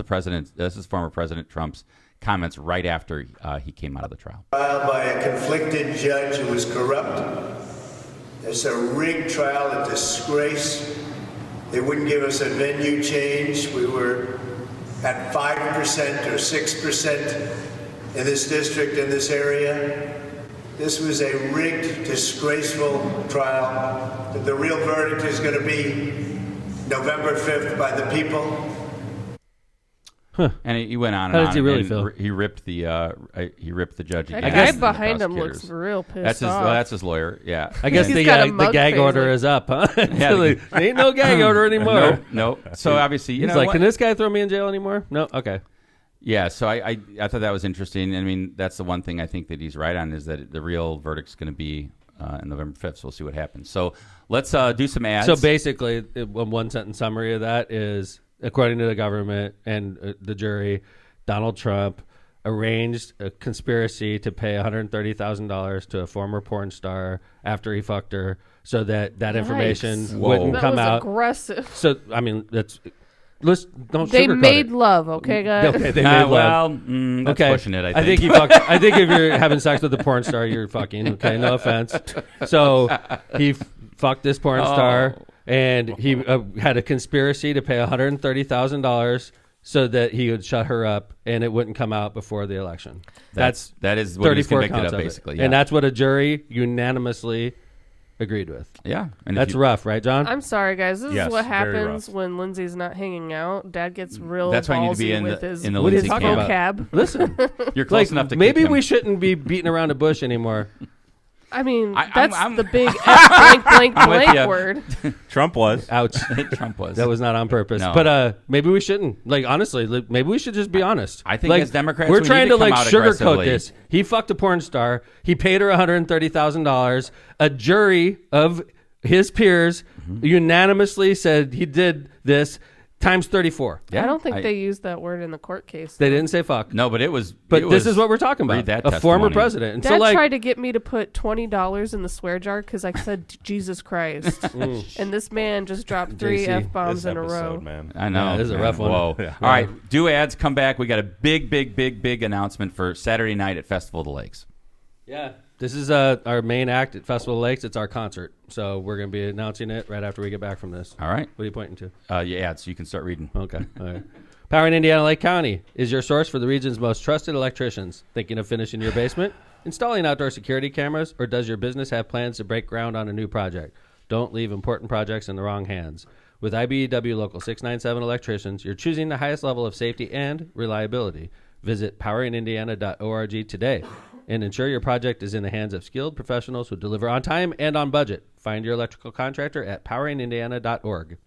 former President Trump's comments right after he came out of the trial. Trial by a conflicted judge who was corrupt. It's a rigged trial, a disgrace. They wouldn't give us a venue change. We were at 5% or 6% in this district, in this area. This was a rigged, disgraceful trial. The real verdict is going to be November 5th by the people. And he went on How and does on. he really and feel? He ripped the judge That again. guy and the behind him prosecutors. looks real pissed That's off. his lawyer. Yeah. I guess He's the got a the mug gag face, order like- is up, huh? Yeah, There ain't no gag order anymore. No. So obviously, you He's know like, what? can this guy throw me in jail anymore? No. Okay. Yeah, so I thought that was interesting. I mean, that's the one thing I think that he's right on is that the real verdict's going to be on November 5th. So we'll see what happens. So let's do some ads. So basically, a one sentence summary of that is, according to the government and the jury, Donald Trump arranged a conspiracy to pay $130,000 to a former porn star after he fucked her, so that information Yikes. wouldn't That come was out. aggressive. So I mean, don't They sugarcoat made it. love, okay, guys? Okay, they made love. That's pushing it. I think. he fucked. I think if you're having sex with a porn star, you're fucking. Okay, no offense. So he fucked this porn star, and he had a conspiracy to pay $130,000 so that he would shut her up and it wouldn't come out before the election. That is what he was 34 convicted counts of, it. basically. And that's what a jury unanimously agreed with. Yeah. And That's rough, right, John? I'm sorry, guys. This Yes, is what very happens rough. when Lindsay's not hanging out. Dad gets real That's why you need to be ballsy in with the- his in the What are you Lindsay talking camp. about? vocab. Listen, You're close like enough to maybe kick him. we shouldn't be beating around the bush anymore. I mean, I'm- that's the big F blank I'm with ya. word. Trump was. Ouch. Trump was. That was not on purpose. No. But maybe we shouldn't. Like, honestly, maybe we should just be honest. I think like, as Democrats, we're we trying need to to come like out sugarcoat aggressively. this. He fucked a porn star. He paid her $130,000. A jury of his peers unanimously said he did this times 34. Yeah, I don't think they used that word in the court case. They didn't say fuck. No, but it was. But it this was- is what we're talking about. read that A former testimony. president. And Dad so, like, tried to get me to put $20 in the swear jar because I said Jesus Christ, and this man just dropped 3 JC, F-bombs This in a row. episode, man. I know. Yeah, this is a man. rough one. Whoa. Yeah. All right. Do ads. Come back. We got a big announcement for Saturday night at Festival of the Lakes. yeah, this is our main act at Festival of Lakes. It's our concert. So we're going to be announcing it right after we get back from this. All right. What are you pointing to? Yeah, ads. You can start reading. Okay. All right. Powering Indiana Lake County is your source for the region's most trusted electricians. Thinking of finishing your basement, installing outdoor security cameras, or does your business have plans to break ground on a new project? Don't leave important projects in the wrong hands. With IBEW Local 697 electricians, you're choosing the highest level of safety and reliability. Visit poweringindiana.org today and ensure your project is in the hands of skilled professionals who deliver on time and on budget. Find your electrical contractor at poweringindiana.org.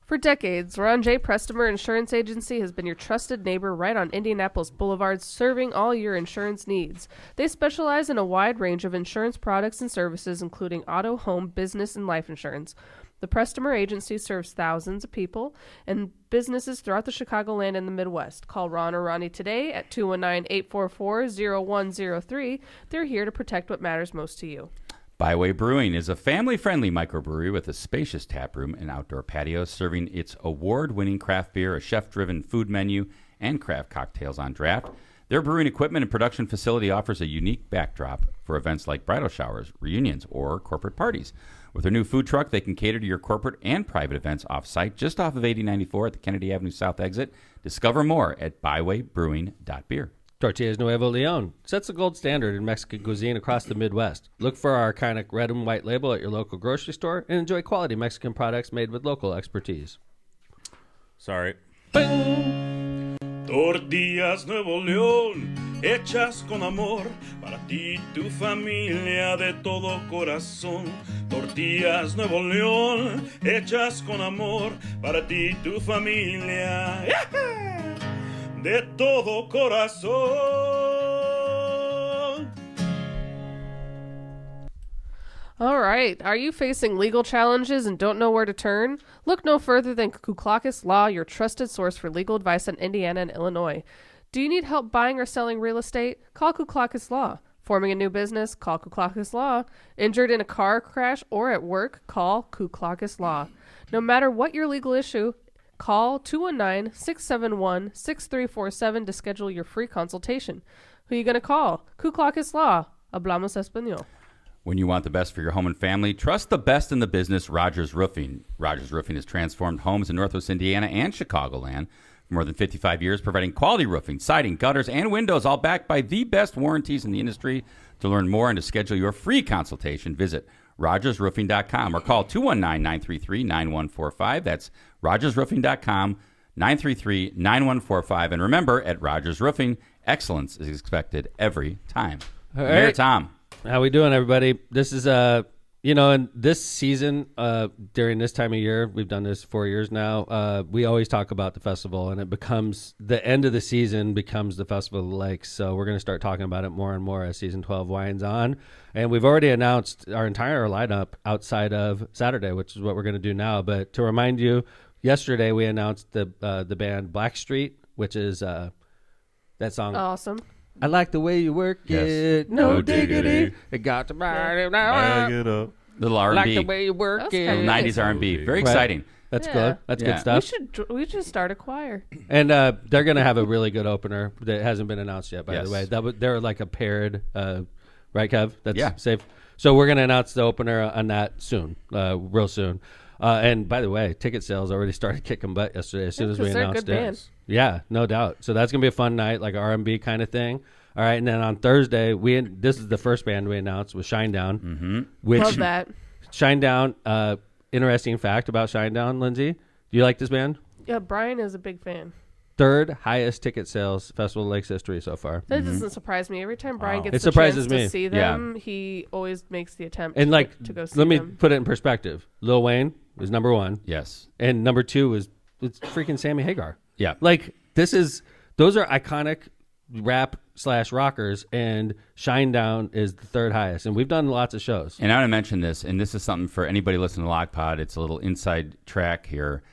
For decades, Ron J. Prestimer Insurance Agency has been your trusted neighbor right on Indianapolis Boulevard, serving all your insurance needs. They specialize in a wide range of insurance products and services, including auto, home, business, and life insurance. The Prestimer Agency serves thousands of people and businesses throughout the Chicagoland and the Midwest. Call Ron or Ronnie today at 219-844-0103. They're here to protect what matters most to you. Byway Brewing is a family-friendly microbrewery with a spacious tap room and outdoor patio, serving its award-winning craft beer, a chef-driven food menu, and craft cocktails on draft. Their brewing equipment and production facility offers a unique backdrop for events like bridal showers, reunions, or corporate parties. With their new food truck, they can cater to your corporate and private events off-site, just off of 8094 at the Kennedy Avenue South exit. Discover more at bywaybrewing.beer. Tortillas Nuevo Leon sets the gold standard in Mexican cuisine across the Midwest. Look for our iconic red and white label at your local grocery store and enjoy quality Mexican products made with local expertise. Sorry. Tortillas Nuevo León, hechas con amor, para ti y tu familia de todo corazón. Tortillas Nuevo León, hechas con amor, para ti y tu familia de todo corazón. All right. Are you facing legal challenges and don't know where to turn? Look no further than Kuklakis Law, your trusted source for legal advice in Indiana and Illinois. Do you need help buying or selling real estate? Call Kuklakis Law. Forming a new business? Call Kuklakis Law. Injured in a car crash or at work? Call Kuklakis Law. No matter what your legal issue, call 219-671-6347 to schedule your free consultation. Who are you going to call? Kuklakis Law. Hablamos Español. When you want the best for your home and family, trust the best in the business, Rogers Roofing. Rogers Roofing has transformed homes in Northwest Indiana and Chicagoland for more than 55 years, providing quality roofing, siding, gutters, and windows, all backed by the best warranties in the industry. To learn more and to schedule your free consultation, visit rogersroofing.com or call 219-933-9145. That's rogersroofing.com, 933-9145. And remember, at Rogers Roofing, excellence is expected every time. All Mayor right. Tom. How we doing, everybody? This is in this season, during this time of year, we've done this 4 years now. We always talk about the festival, and it becomes the end of the season becomes the Festival of the Lakes. So we're going to start talking about it more and more as season 12 winds on. And we've already announced our entire lineup outside of Saturday, which is what we're going to do now. But to remind you, yesterday we announced the band Blackstreet, which is that song. Awesome. I like the way you work Yes. it. No diggity. It got to Bag buy it up. Little I like R&B. the way you work That's it. kinda Little 90s R&B. Very exciting. That's Yeah. good. That's Yeah. good stuff. We should start a choir. And they're going to have a really good opener that hasn't been announced yet, by Yes. the way. They're like a paired, right, Kev? That's Yeah. safe. So we're going to announce the opener on that soon, real soon. And by the way, ticket sales already started kicking butt yesterday as soon as we 'cause they're a announced good it. band. Yeah, no doubt. So that's gonna be a fun night, like R&B kind of thing. All right, and then on Thursday, this is the first band we announced was Shinedown, which Love that. Shinedown. Interesting fact about Shinedown, Lindsay. Do you like this band? Yeah, Brian is a big fan. Third highest ticket sales Festival of Lakes history so far. That doesn't surprise me. Every time Brian It gets the surprises chance me. to see them, he always makes the attempt And like, to go see let me them. put it in perspective. Lil Wayne was number 1. Yes. And number 2 was it's freaking Sammy Hagar. Yeah. Like those are iconic rap/rockers, and Shinedown is the third highest. And we've done lots of shows. And I want to mention this, and this is something for anybody listening to Lock Pod. It's a little inside track here.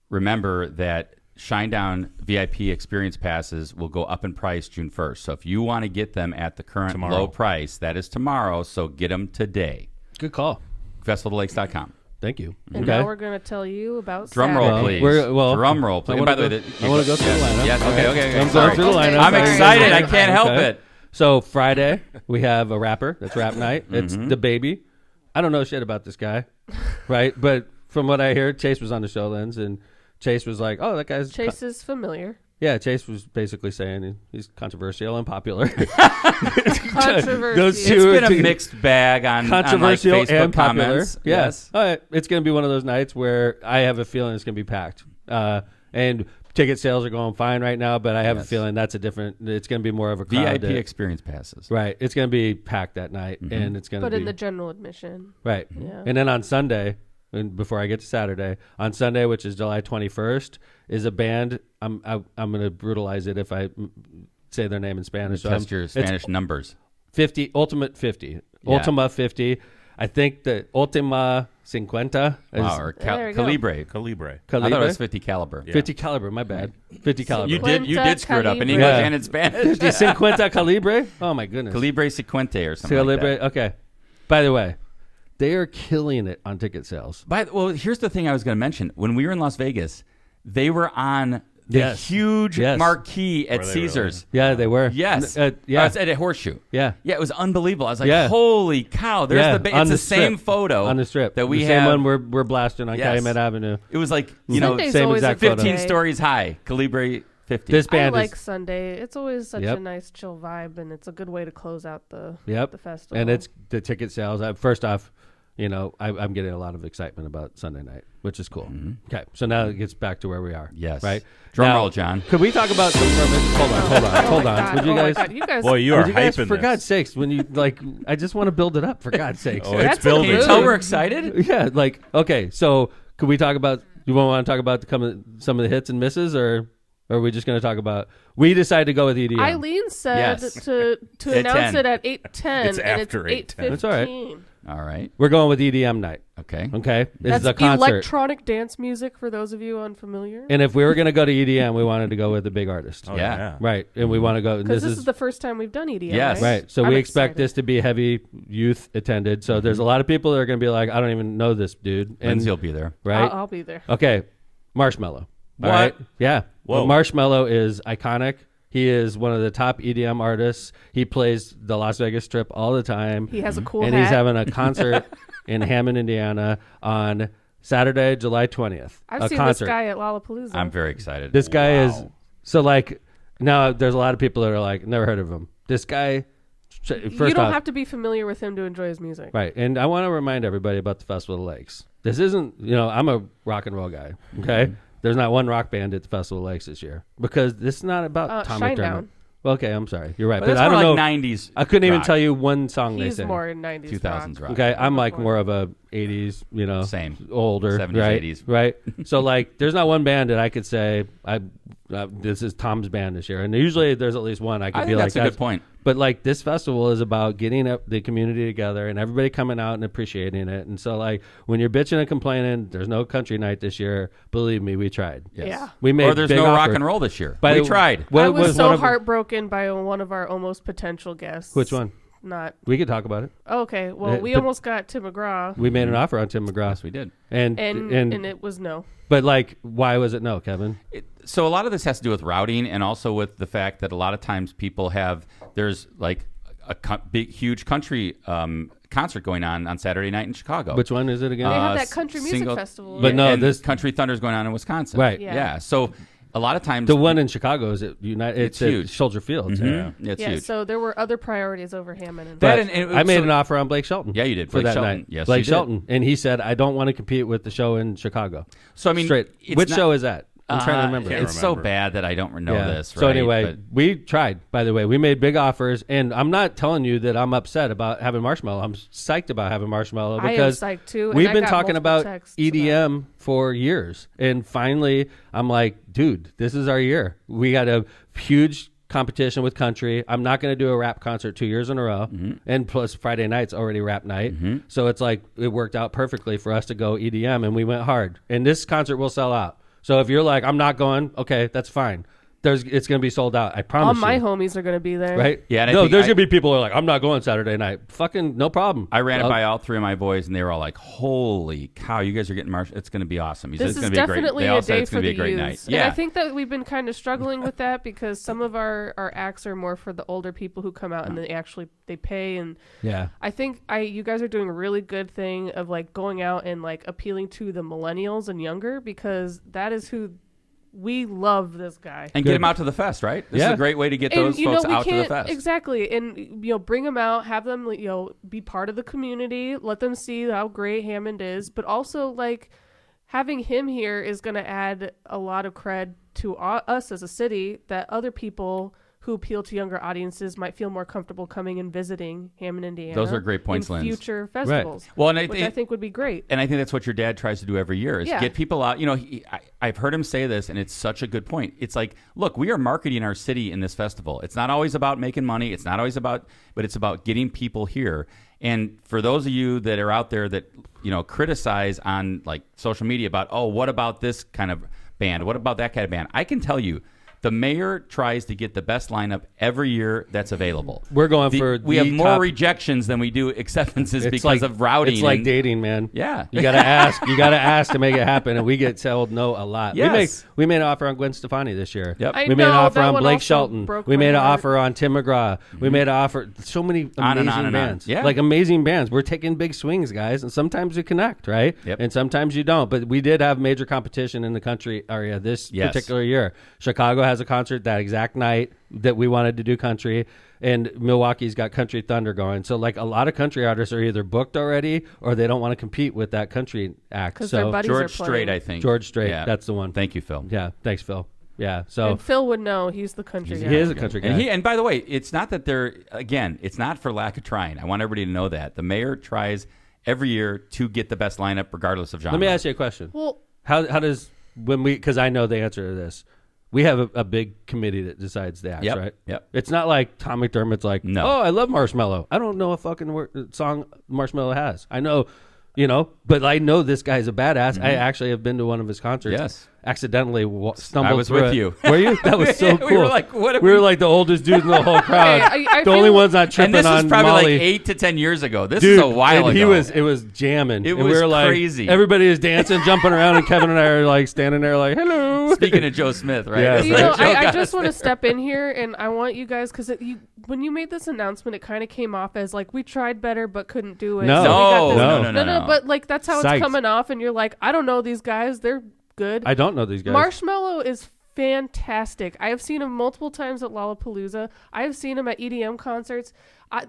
Remember that Shinedown VIP experience passes will go up in price June 1st. So if you want to get them at the current low price, that is tomorrow. So get them today. Good call. FestivalofLakes.com. Thank you. And now we're going to tell you about Drum roll, Saturday. please. Drum roll, please. I And by the way, want to go through the lineup. Yes, okay. I'm Sorry. going through the lineup. I'm Sorry. excited. I can't help Okay. it. So Friday, we have a rapper. That's rap night. It's The Baby. I don't know shit about this guy, right? But from what I hear, Chase was on the show, Lens, and Chase was like, oh, that guy's... Chase is familiar. Yeah, Chase was basically saying he's controversial and popular. Controversy. Those It's two been are a mixed bag on controversial like Facebook and popular. comments. Yes. All right. It's going to be one of those nights where I have a feeling it's going to be packed. And ticket sales are going fine right now, but I have a feeling it's going to be more of a crowd. VIP experience passes. Right. It's going to be packed that night, and it's going to be... But in the general admission. Right. Yeah. And then on Sunday, and before I get to Saturday, on Sunday, which is July 21st, is a band. I'm going to brutalize it if I say their name in Spanish. Test your Spanish numbers. 50, Ultimate 50. Yeah. Ultima 50. I think the Ultima 50 is... Wow, or There you go. Calibre. Calibre. I thought it Calibre? was 50 caliber. Yeah. 50 caliber, my bad. 50 caliber. You did screw it up in Calibre. English Yeah. and in Spanish. 50 50 calibre? Oh, my goodness. Calibre Sequente or something Calibre, like that. okay. By the way, they are killing it on ticket sales. Well, here's the thing I was going to mention. When we were in Las Vegas, they were on the Yes. huge Yes. marquee at Were they Caesars. Yeah, they were. Yes. Yeah. It's at a Horseshoe. Yeah. Yeah, it was unbelievable. I was like, Yeah. holy cow. There's Yeah, the on it's the strip. same photo On the strip. that we the have. same one we're blasting on Yes. Calumet Avenue. It was like, Sunday's same always exact a good photo. 15 day. stories high. Calibre 50. This I band like is... Sunday. It's always such Yep. a nice chill vibe, and it's a good way to close out the Yep. festival. And it's the ticket sales. First off, I'm getting a lot of excitement about Sunday night, which is cool. Okay, so now it gets back to where we are. Yes. Right? Drum Now, roll, John. Could we talk about some... Hold on. God. Would you Oh my guys... God. You guys Boy, you Would are you guys, hyping for this. God's sakes, when you I just want to build it up. For God's sakes, Oh, That's it's building. Can you Rude. tell we're excited? yeah. Like, okay, so could we talk about? You want to talk about some of the hits and misses, or are we just going to talk about? We decided to go with EDM. Eileen said Yes. to At announce 10. it at 8:10, It's and after it's 8:10. That's all right. 8:15. All right. We're going with EDM night. Okay. Okay, this That's is a concert. electronic dance music for those of you unfamiliar. And if we were going to go to EDM, we wanted to go with the big artist. Oh, Yeah. yeah. Right, and we want to go. And Because this is the first time we've done EDM. Yes. right. So I'm we expect excited. this to be heavy youth attended. So there's a lot of people that are going to be like, I don't even know this dude. And Lindsay will be there. right. I'll be there. Okay, Marshmello. What? All right? Yeah. Whoa. Well, Marshmello is iconic. He is one of the top EDM artists. He plays the Las Vegas Strip all the time. He has a cool and hat. he's having a concert in Hammond, Indiana on Saturday, July 20th. I've a seen concert. this guy at Lollapalooza. I'm very excited. This guy is Wow. so like now there's a lot of people that are like never heard of him. This guy first you don't off, have to be familiar with him to enjoy his music. right. And I want to remind everybody about the Festival of the Lakes. This isn't, I'm a rock and roll guy, okay? Mm-hmm. There's not one rock band at the Festival of the Lakes this year because this is not about Tom Shinedown. McDermott. Well, okay, I'm sorry. You're right. But But, that's I don't more know. like 90s. I couldn't even rock. tell you one song He's they sing. more 90s 2000s rock. Okay, I'm like Before. more of a 80s, Same. older, 70s, right? 80s. Right. So like, there's not one band that I could say this is Tom's band this year, and usually there's at least one I could I be think like that's a good point. But like this festival is about getting up the community together and everybody coming out and appreciating it. And so like when you're bitching and complaining, there's no country night this year. Believe me, we tried. Yes. Yeah. We made Or there's big no rock offer. and roll this year. By We the- tried. What I was one so of- heartbroken by one of our almost potential guests. Which one? Not. We could talk about it. Okay, well, we but- almost got Tim McGraw, We made an offer on Tim McGraw. Yes, we did. And and it was no. but like, why was it no, Kevin? So a lot of this has to do with routing and also with the fact that a lot of times people have there's like a big huge country concert going on Saturday night in Chicago. Which one is it again? They have that country music single- festival. But no, and this- Country Thunder's going on in Wisconsin. Right. Yeah. So a lot of times The one in Chicago is at It's at huge. Soldier Field. Mhm. It's yeah, huge. so there were other priorities over Hammond. And That But and I made so- an offer on Blake Shelton. Yeah, you did. for Blake that Shelton. night. Yes, Blake you did. Shelton, and he said, "I don't want to compete with the show in Chicago." So I mean, Straight. it's Which not- show is that? I'm trying to remember. Can't It's so remember. bad that I don't know this. So right? anyway, But- we tried. By the way, we made big offers, and I'm not telling you that I'm upset about having Marshmello. I'm psyched about having Marshmello I am because psyched too. And we've I been got talking multiple about texts EDM for years, and finally, I'm like, dude, this is our year. We got a huge competition with country. I'm not going to do a rap concert 2 years in a row, and plus Friday night's already rap night, so it's like it worked out perfectly for us to go EDM, and we went hard. And this concert will sell out. So if you're like, I'm not going, okay, that's fine. It's going to be sold out. I promise All my you. homies are going to be there. Right? Yeah, and I No, think there's going to be people who are like, I'm not going Saturday night. Fucking no problem. I ran it by all three of my boys, and they were all like, "Holy cow, you guys are getting Marsh! It's going to be awesome." He said This it's is going to be great. definitely They all a said day it's for going to the be a great night. youths. Yeah, And I think that we've been kind of struggling with that because some of our acts are more for the older people who come out and they pay. And Yeah. I think you guys are doing a really good thing of like going out and like appealing to the millennials and younger, because that is who we love this guy. and get him out to the fest, right? This is Yeah. a great way to get And, those folks we out to the can't- fest. Exactly. And, bring them out, have them, be part of the community, let them see how great Hammond is. But also, like, having him here is going to add a lot of cred to us as a city that other people who appeal to younger audiences might feel more comfortable coming and visiting Hammond, Indiana. Those are great points, in Linz. future festivals. Well, and which I think would be great. And I think that's what your dad tries to do every year is Yeah. get people out. I've heard him say this, and it's such a good point. It's like, look, we are marketing our city in this festival. It's not always about making money. It's not always about, but it's about getting people here. And for those of you that are out there that, criticize on like social media about, oh, what about this kind of band? What about that kind of band? I can tell you, the mayor tries to get the best lineup every year that's available. We're going for we the have more top- rejections than we do acceptances It's because like, of routing. It's like and- dating, man. Yeah. You got to ask. You got to ask to make it happen. And we get told no a lot. Yes. We made an offer on Gwen Stefani this year. Yep. I We made an know, offer that on one Blake also Shelton. broke We my made an heart. offer on Tim McGraw. We made an offer. So many On and amazing on and on. bands. Yeah. Like amazing bands. We're taking big swings, guys. And sometimes we connect, right? Yep. And sometimes you don't. But we did have major competition in the country area this Yes. particular year. Chicago has a concert that exact night that we wanted to do country, and Milwaukee's got Country Thunder going. So like a lot of country artists are either booked already or they don't want to compete with that country act. 'Cause their So buddies are George playing. Strait, I think. George Strait, Yeah. that's the one. Thank you, Phil. Yeah, thanks, Phil. Yeah, so And Phil would know. He's the country guy. he is a country guy. And by the way, it's not that it's not for lack of trying. I want everybody to know that. The mayor tries every year to get the best lineup regardless of genre. Let me ask you a question. Well, How does because I know the answer to this. We have a big committee that decides the acts, Yep, right? yep. It's not like Tom McDermott's like, No. oh, I love Marshmello. I don't know a fucking song Marshmello has. I know, but I know this guy's a badass. I actually have been to one of his concerts. Yes. Accidentally stumbled I was through with it. you. Were you? That was so Yeah, cool. we were like, what if we were we- like the oldest dudes in the whole crowd. I the only feel- ones not tripping And this on was probably Molly. like 8 to 10 years ago. This Dude, is a while and ago. it was jamming. It And we was were like, crazy. Everybody is dancing, jumping around, and Kevin and I are like standing there like, hello. Speaking of Joe Smith, right? Yeah. It's You like know, Joe I got just us want to there. step in here, and I want you guys, because when you made this announcement, it kind of came off as like we tried better but couldn't do it. No. so we got this- No. no. But like that's how Psyched. it's coming off, and you're like, I don't know these guys. They're good. I don't know these guys. Marshmello is fantastic. I have seen him multiple times at Lollapalooza. I have seen him at EDM concerts.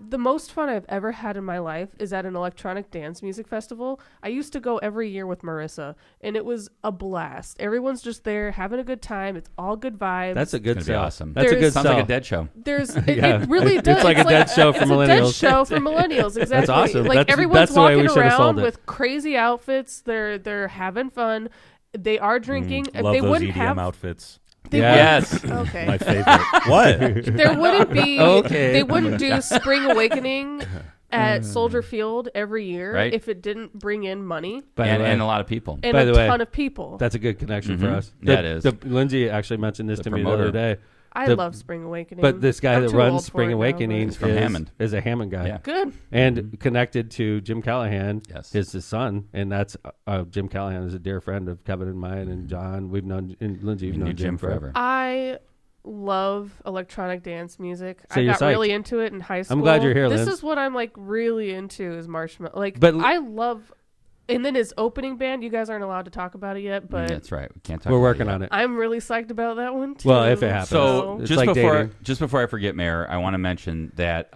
The most fun I've ever had in my life is at an electronic dance music festival. I used to go every year with Marissa, and it was a blast. Everyone's just there having a good time. It's all good vibes. That's a good It's gonna be sell. awesome. That's a There's- good Sounds sell. like a dead show. Yeah. It really It's does. like a dead show for it's a millennials. dead show for millennials. Exactly. awesome. Like That's everyone's the way we walking should have sold around it. with crazy outfits. They're having fun. They are drinking. If Love they those wouldn't EDM have outfits. they Yes. wouldn't- Okay. My favorite. What? There wouldn't be. Okay. They wouldn't do Spring Awakening at Soldier Field every year Right. if it didn't bring in money By the way, And a lot of people. and By a the way, ton of people. that's a good connection for us. Yeah, it is. Lindsay actually mentioned this The to me the promoter. other day. I the- love Spring Awakening. But this guy I'm that too runs old for Spring it now, Awakening He's from Hammond. is a Hammond guy. Yeah. Good. And connected to Jim Callahan, Yes. is his son, and that's Jim Callahan is a dear friend of Kevin and mine and John. We've known and Lindsay. You've We knew known Jim forever. I love electronic dance music. So I you're got psyched. really into it in high school. I'm glad you're here, This Lynn. is what I'm like really into is Marshmello. Like, But- I love. And then his opening band, you guys aren't allowed to talk about it yet, but That's right. We can't talk. We're about working yet. on it. I'm really psyched about that one too. Well, if it happens. So It's just like before dating. I forget, Mayor, I want to mention that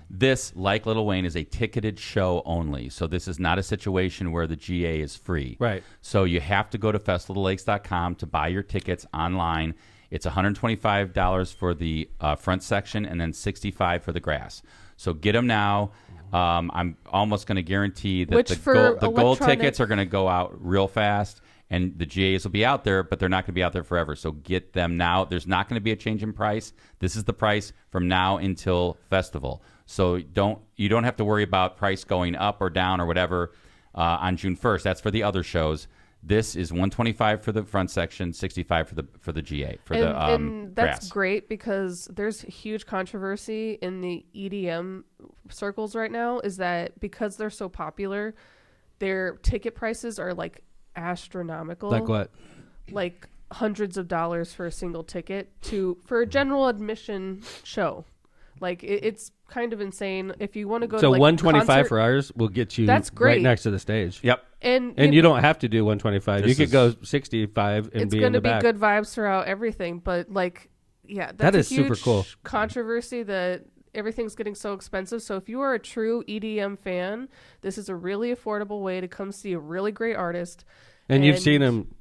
this, like Lil Wayne, is a ticketed show only. So this is not a situation where the GA is free. Right. So you have to go to festivaloflakes.com to buy your tickets online. It's $125 for the front section and then $65 for the grass. So get them now. I'm almost going to guarantee that Which the for gold electronic- tickets are going to go out real fast, and the GAs will be out there, but they're not going to be out there forever. So get them now. There's not going to be a change in price. This is the price from now until festival. So you don't have to worry about price going up or down or whatever on June 1st. That's for the other shows. This is $125 for the front section, $65 for the GA and that's grass. great because there's huge controversy in the EDM circles right now. Is that because they're so popular, their ticket prices are like astronomical. Like what? Like hundreds of dollars for a single ticket for a general admission show. Like it's kind of insane. If you want to go So to like $125 concert, for ours will get you That's great. right next to the stage. Yep. and And you don't have to do $125. You This could is- go $65 and it's be going in to the be back. good vibes throughout everything. But like, yeah, that's That a is super huge cool. controversy that everything's getting so expensive. So if you are a true EDM fan, this is a really affordable way to come see a really great artist. And you've seen him.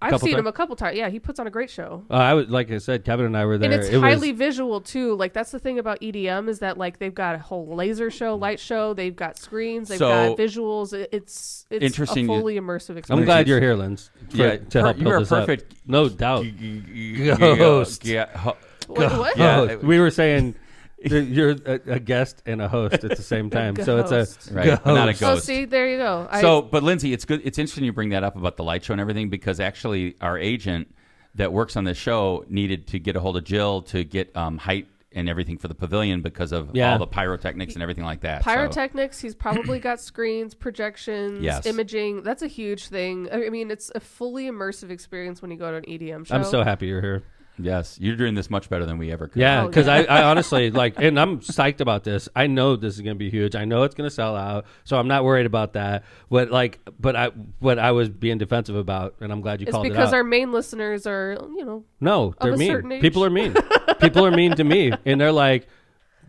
I've seen him a couple times. Yeah, he puts on a great show. Like I said, Kevin and I were there. And it's It was- highly visual too. Like that's the thing about EDM is that like they've got a whole laser show, light show. They've got screens. They've So- got visuals. It's Interesting. a fully immersive experience. I'm glad you're here, Linz. Yeah, to help you build are this perfect. up. No doubt. Ghost. Wait, what? Yeah. We were saying you're a guest and a host at the same time. So it's Ghost. a Right, ghost. not a Oh, ghost. see, there you go. But Lindsay, it's good. It's interesting you bring that up about the light show and everything because actually our agent that works on this show needed to get a hold of Jill to get height and everything for the pavilion because of all the pyrotechnics and everything like that. Pyrotechnics, he's probably got screens, projections, Yes. imaging. That's a huge thing. I mean, it's a fully immersive experience when you go to an EDM show. I'm so happy you're here. Yes, you're doing this much better than we ever could. Yeah, Oh, because yeah. I honestly like, and I'm psyched about this. I know this is going to be huge. I know it's going to sell out, so I'm not worried about that. What I was being defensive about, and I'm glad you It's called it because out. our main listeners are, No, of they're a mean. certain age. People are mean. People are mean to me, and they're like,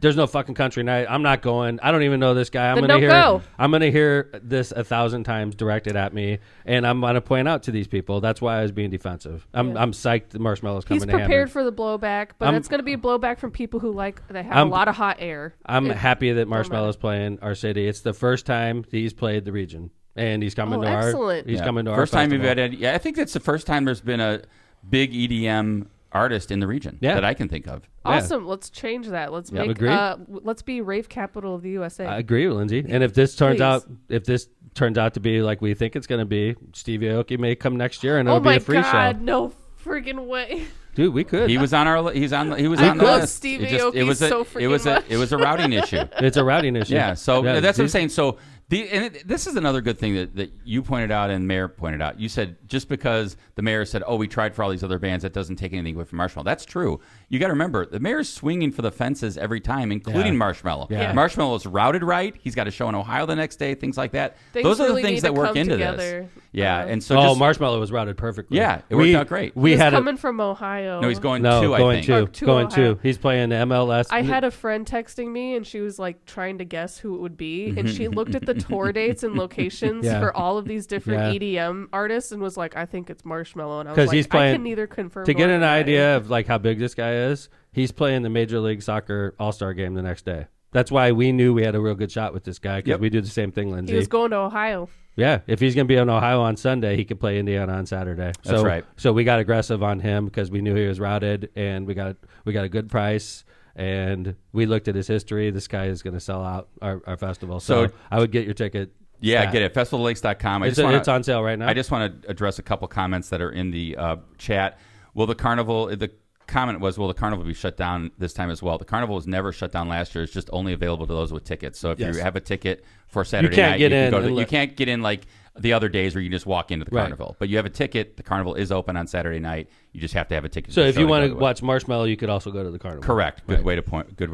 "There's no fucking country night. I'm not going. I don't even know this guy. Then don't go." I'm gonna hear this 1,000 times directed at me, and I'm gonna point out to these people. That's why I was being defensive. I'm psyched. The Marshmello's coming he's to prepared Hammond. for the blowback, but I'm- it's going to be a blowback from people who they have I'm- a lot of hot air. I'm It- happy that matter. Marshmello's playing our city. It's the first time he's played the region, and he's coming Oh, to our. excellent. He's Yeah. coming to first our time festival. you've had. I think that's the first time there's been a big EDM artist in the region that I can think of. Yeah. Awesome. Let's change that. Let's make agreed. let's be rave capital of the USA. I agree, Lindsay. And if this turns Please. out to be like we think it's going to be, Stevie Aoki may come next year, and oh it'll be my a free God, show. no friggin' way. Dude, we could. He was on our. He was I on the love list. Stevie It Aoki was a, so it was freaking a it was a routing issue. It's a routing issue. Yeah, so that's what I'm these- saying. So this is another good thing that you pointed out and Mayor pointed out. You said just because the mayor said, "Oh, we tried for all these other bands," that doesn't take anything away from Marshmello. That's true. You got to remember the mayor's swinging for the fences every time, including Marshmello. Yeah. Marshmello's routed right. He's got a show in Ohio the next day. Things like that. Things Those are really the things need that to work come into together. this. Yeah, and so Marshmello was routed perfectly. Yeah, it worked out great. We He's had coming from Ohio. no, he's going no two. I going think. two, Or to going Ohio. two. He's playing the MLS. I had a friend texting me, and she was like trying to guess who it would be, and she looked at the tour dates and locations Yeah. for all of these different Yeah. EDM artists, and was like, "I think it's Marshmello." And I was 'Cause like, he's playing- "I can neither confirm to get nor an deny." idea of like how big this guy is. He's playing the Major League Soccer All-Star game the next day. That's why we knew we had a real good shot with this guy because we do the same thing, Lindsay. He was going to Ohio. Yeah, if he's going to be in Ohio on Sunday, he could play Indiana on Saturday. That's right. So we got aggressive on him because we knew he was routed, and we got a good price. And we looked at his history. This guy is going to sell out our festival. So I would get your ticket. Yeah, stat. get it. FestivalLakes.com. It's on sale right now. I just want to address a couple comments that are in the chat. Will the carnival? The comment was, will the carnival be shut down this time as well? The carnival was never shut down last year. It's just only available to those with tickets. So if you have a ticket for Saturday can't night, get you can in go to, unless- you can't get in like the other days where you can just walk into the Right. carnival. But you have a ticket. The carnival is open on Saturday night. You just have to have a ticket. So to the if show you go want to to it. watch Marshmello, you could also go to the carnival. Correct. Good Right. way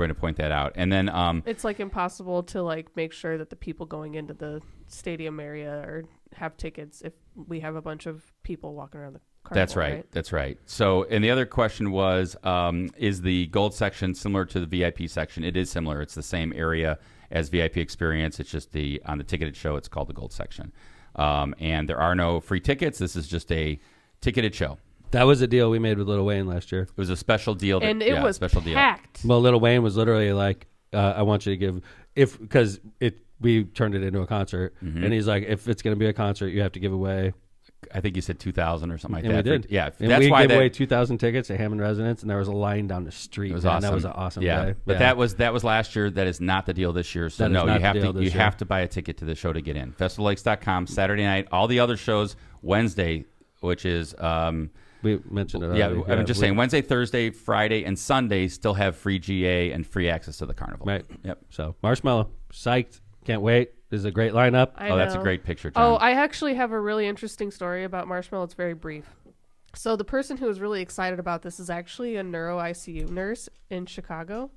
to point that out. And then It's like impossible to like make sure that the people going into the stadium area or have tickets if we have a bunch of people walking around the carnival. That's right. That's right. So, and the other question was, is the gold section similar to the VIP section? It is similar. It's the same area as VIP Experience. It's just on the ticketed show, it's called the gold section. And there are no free tickets. This is just a ticketed show. That was a deal we made with Lil Wayne last year. It was a special deal. And it was special packed. Well, Lil Wayne was literally like, I want you to give, because we turned it into a concert, and he's like, if it's going to be a concert, you have to give away. I think you said 2,000 or something like And that. we did. Yeah. And that's we why gave away 2,000 tickets at Hammond Residence, and there was a line down the street. It was man. awesome. That was an awesome yeah. day. But that was last year. That is not the deal this year. So That is no, not you have the deal to this year. have to buy a ticket to the show to get in. FestivalLakes.com Saturday night. All the other shows Wednesday, which is we mentioned it. yeah. already. I'm just saying Wednesday, Thursday, Friday, and Sunday still have free GA and free access to the carnival. Right. Yep. So Marshmello, psyched, can't wait. This is a great lineup. I That's a know. great picture, John. Oh, I actually have a really interesting story about Marshmello. It's very brief. So the person who was really excited about this is actually a neuro ICU nurse in Chicago.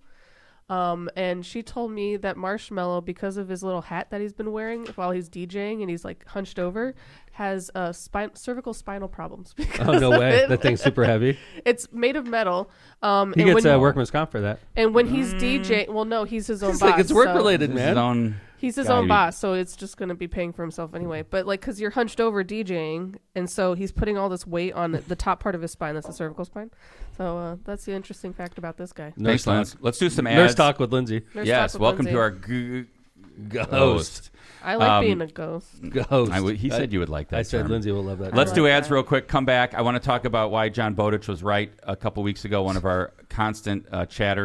And she told me that Marshmello, because of his little hat that he's been wearing while he's DJing and he's like hunched over, has cervical spinal problems. Oh, no way. That thing's super heavy. It's made of metal. He and gets when, workman's comp for that. and when he's DJing, well, no, he's his own It's boss. like it's work so- related, This is man. his own He's his guy own who- boss, so it's just going to be paying for himself anyway. But like, because you're hunched over DJing, and so he's putting all this weight on the top part of his spine. That's the cervical spine. So that's the interesting fact about this guy. Thanks, Lance. Let's do some ads. Nurse talk with Lindsay. Nurse Yes. talk with Welcome to Lindsay. our Ghost. I like being a ghost. Ghost. He said you would like that. I said term. Lindsay will love that. Let's I do like ads that. real quick. Come back. I want to talk about why John Bowditch was right a couple weeks ago. One of our constant chat.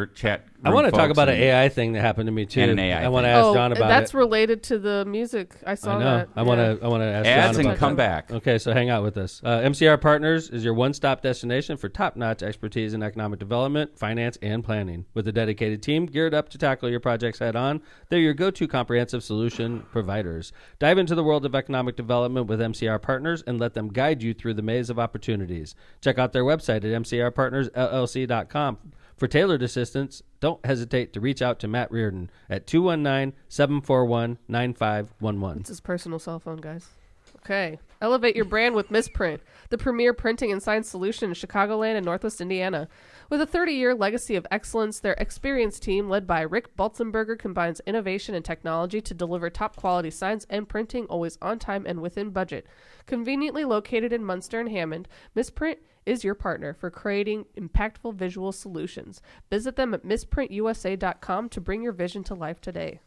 I want to talk about an and- AI thing that happened to me too. And an AI I want to thing. ask John about that's it. related to the music. I saw I know. that. I want to ask Ads John and about come that. back. Okay, so hang out with us. MCR Partners is your one-stop destination for top-notch expertise in economic development, finance, and planning. With a dedicated team geared up to tackle your projects head-on, they're your go-to comprehensive solution providers. Dive into the world of economic development with MCR Partners and let them guide you through the maze of opportunities. Check out their website at mcrpartnersllc.com. For tailored assistance, don't hesitate to reach out to Matt Reardon at 219-741-9511. It's his personal cell phone, guys. Okay. Elevate your brand with Misprint, the premier printing and sign solution in Chicagoland and Northwest Indiana. With a 30-year legacy of excellence, their experienced team, led by Rick Balzenberger, combines innovation and technology to deliver top-quality signs and printing always on time and within budget. Conveniently located in Munster and Hammond, Misprint is your partner for creating impactful visual solutions. Visit them at misprintusa.com to bring your vision to life today.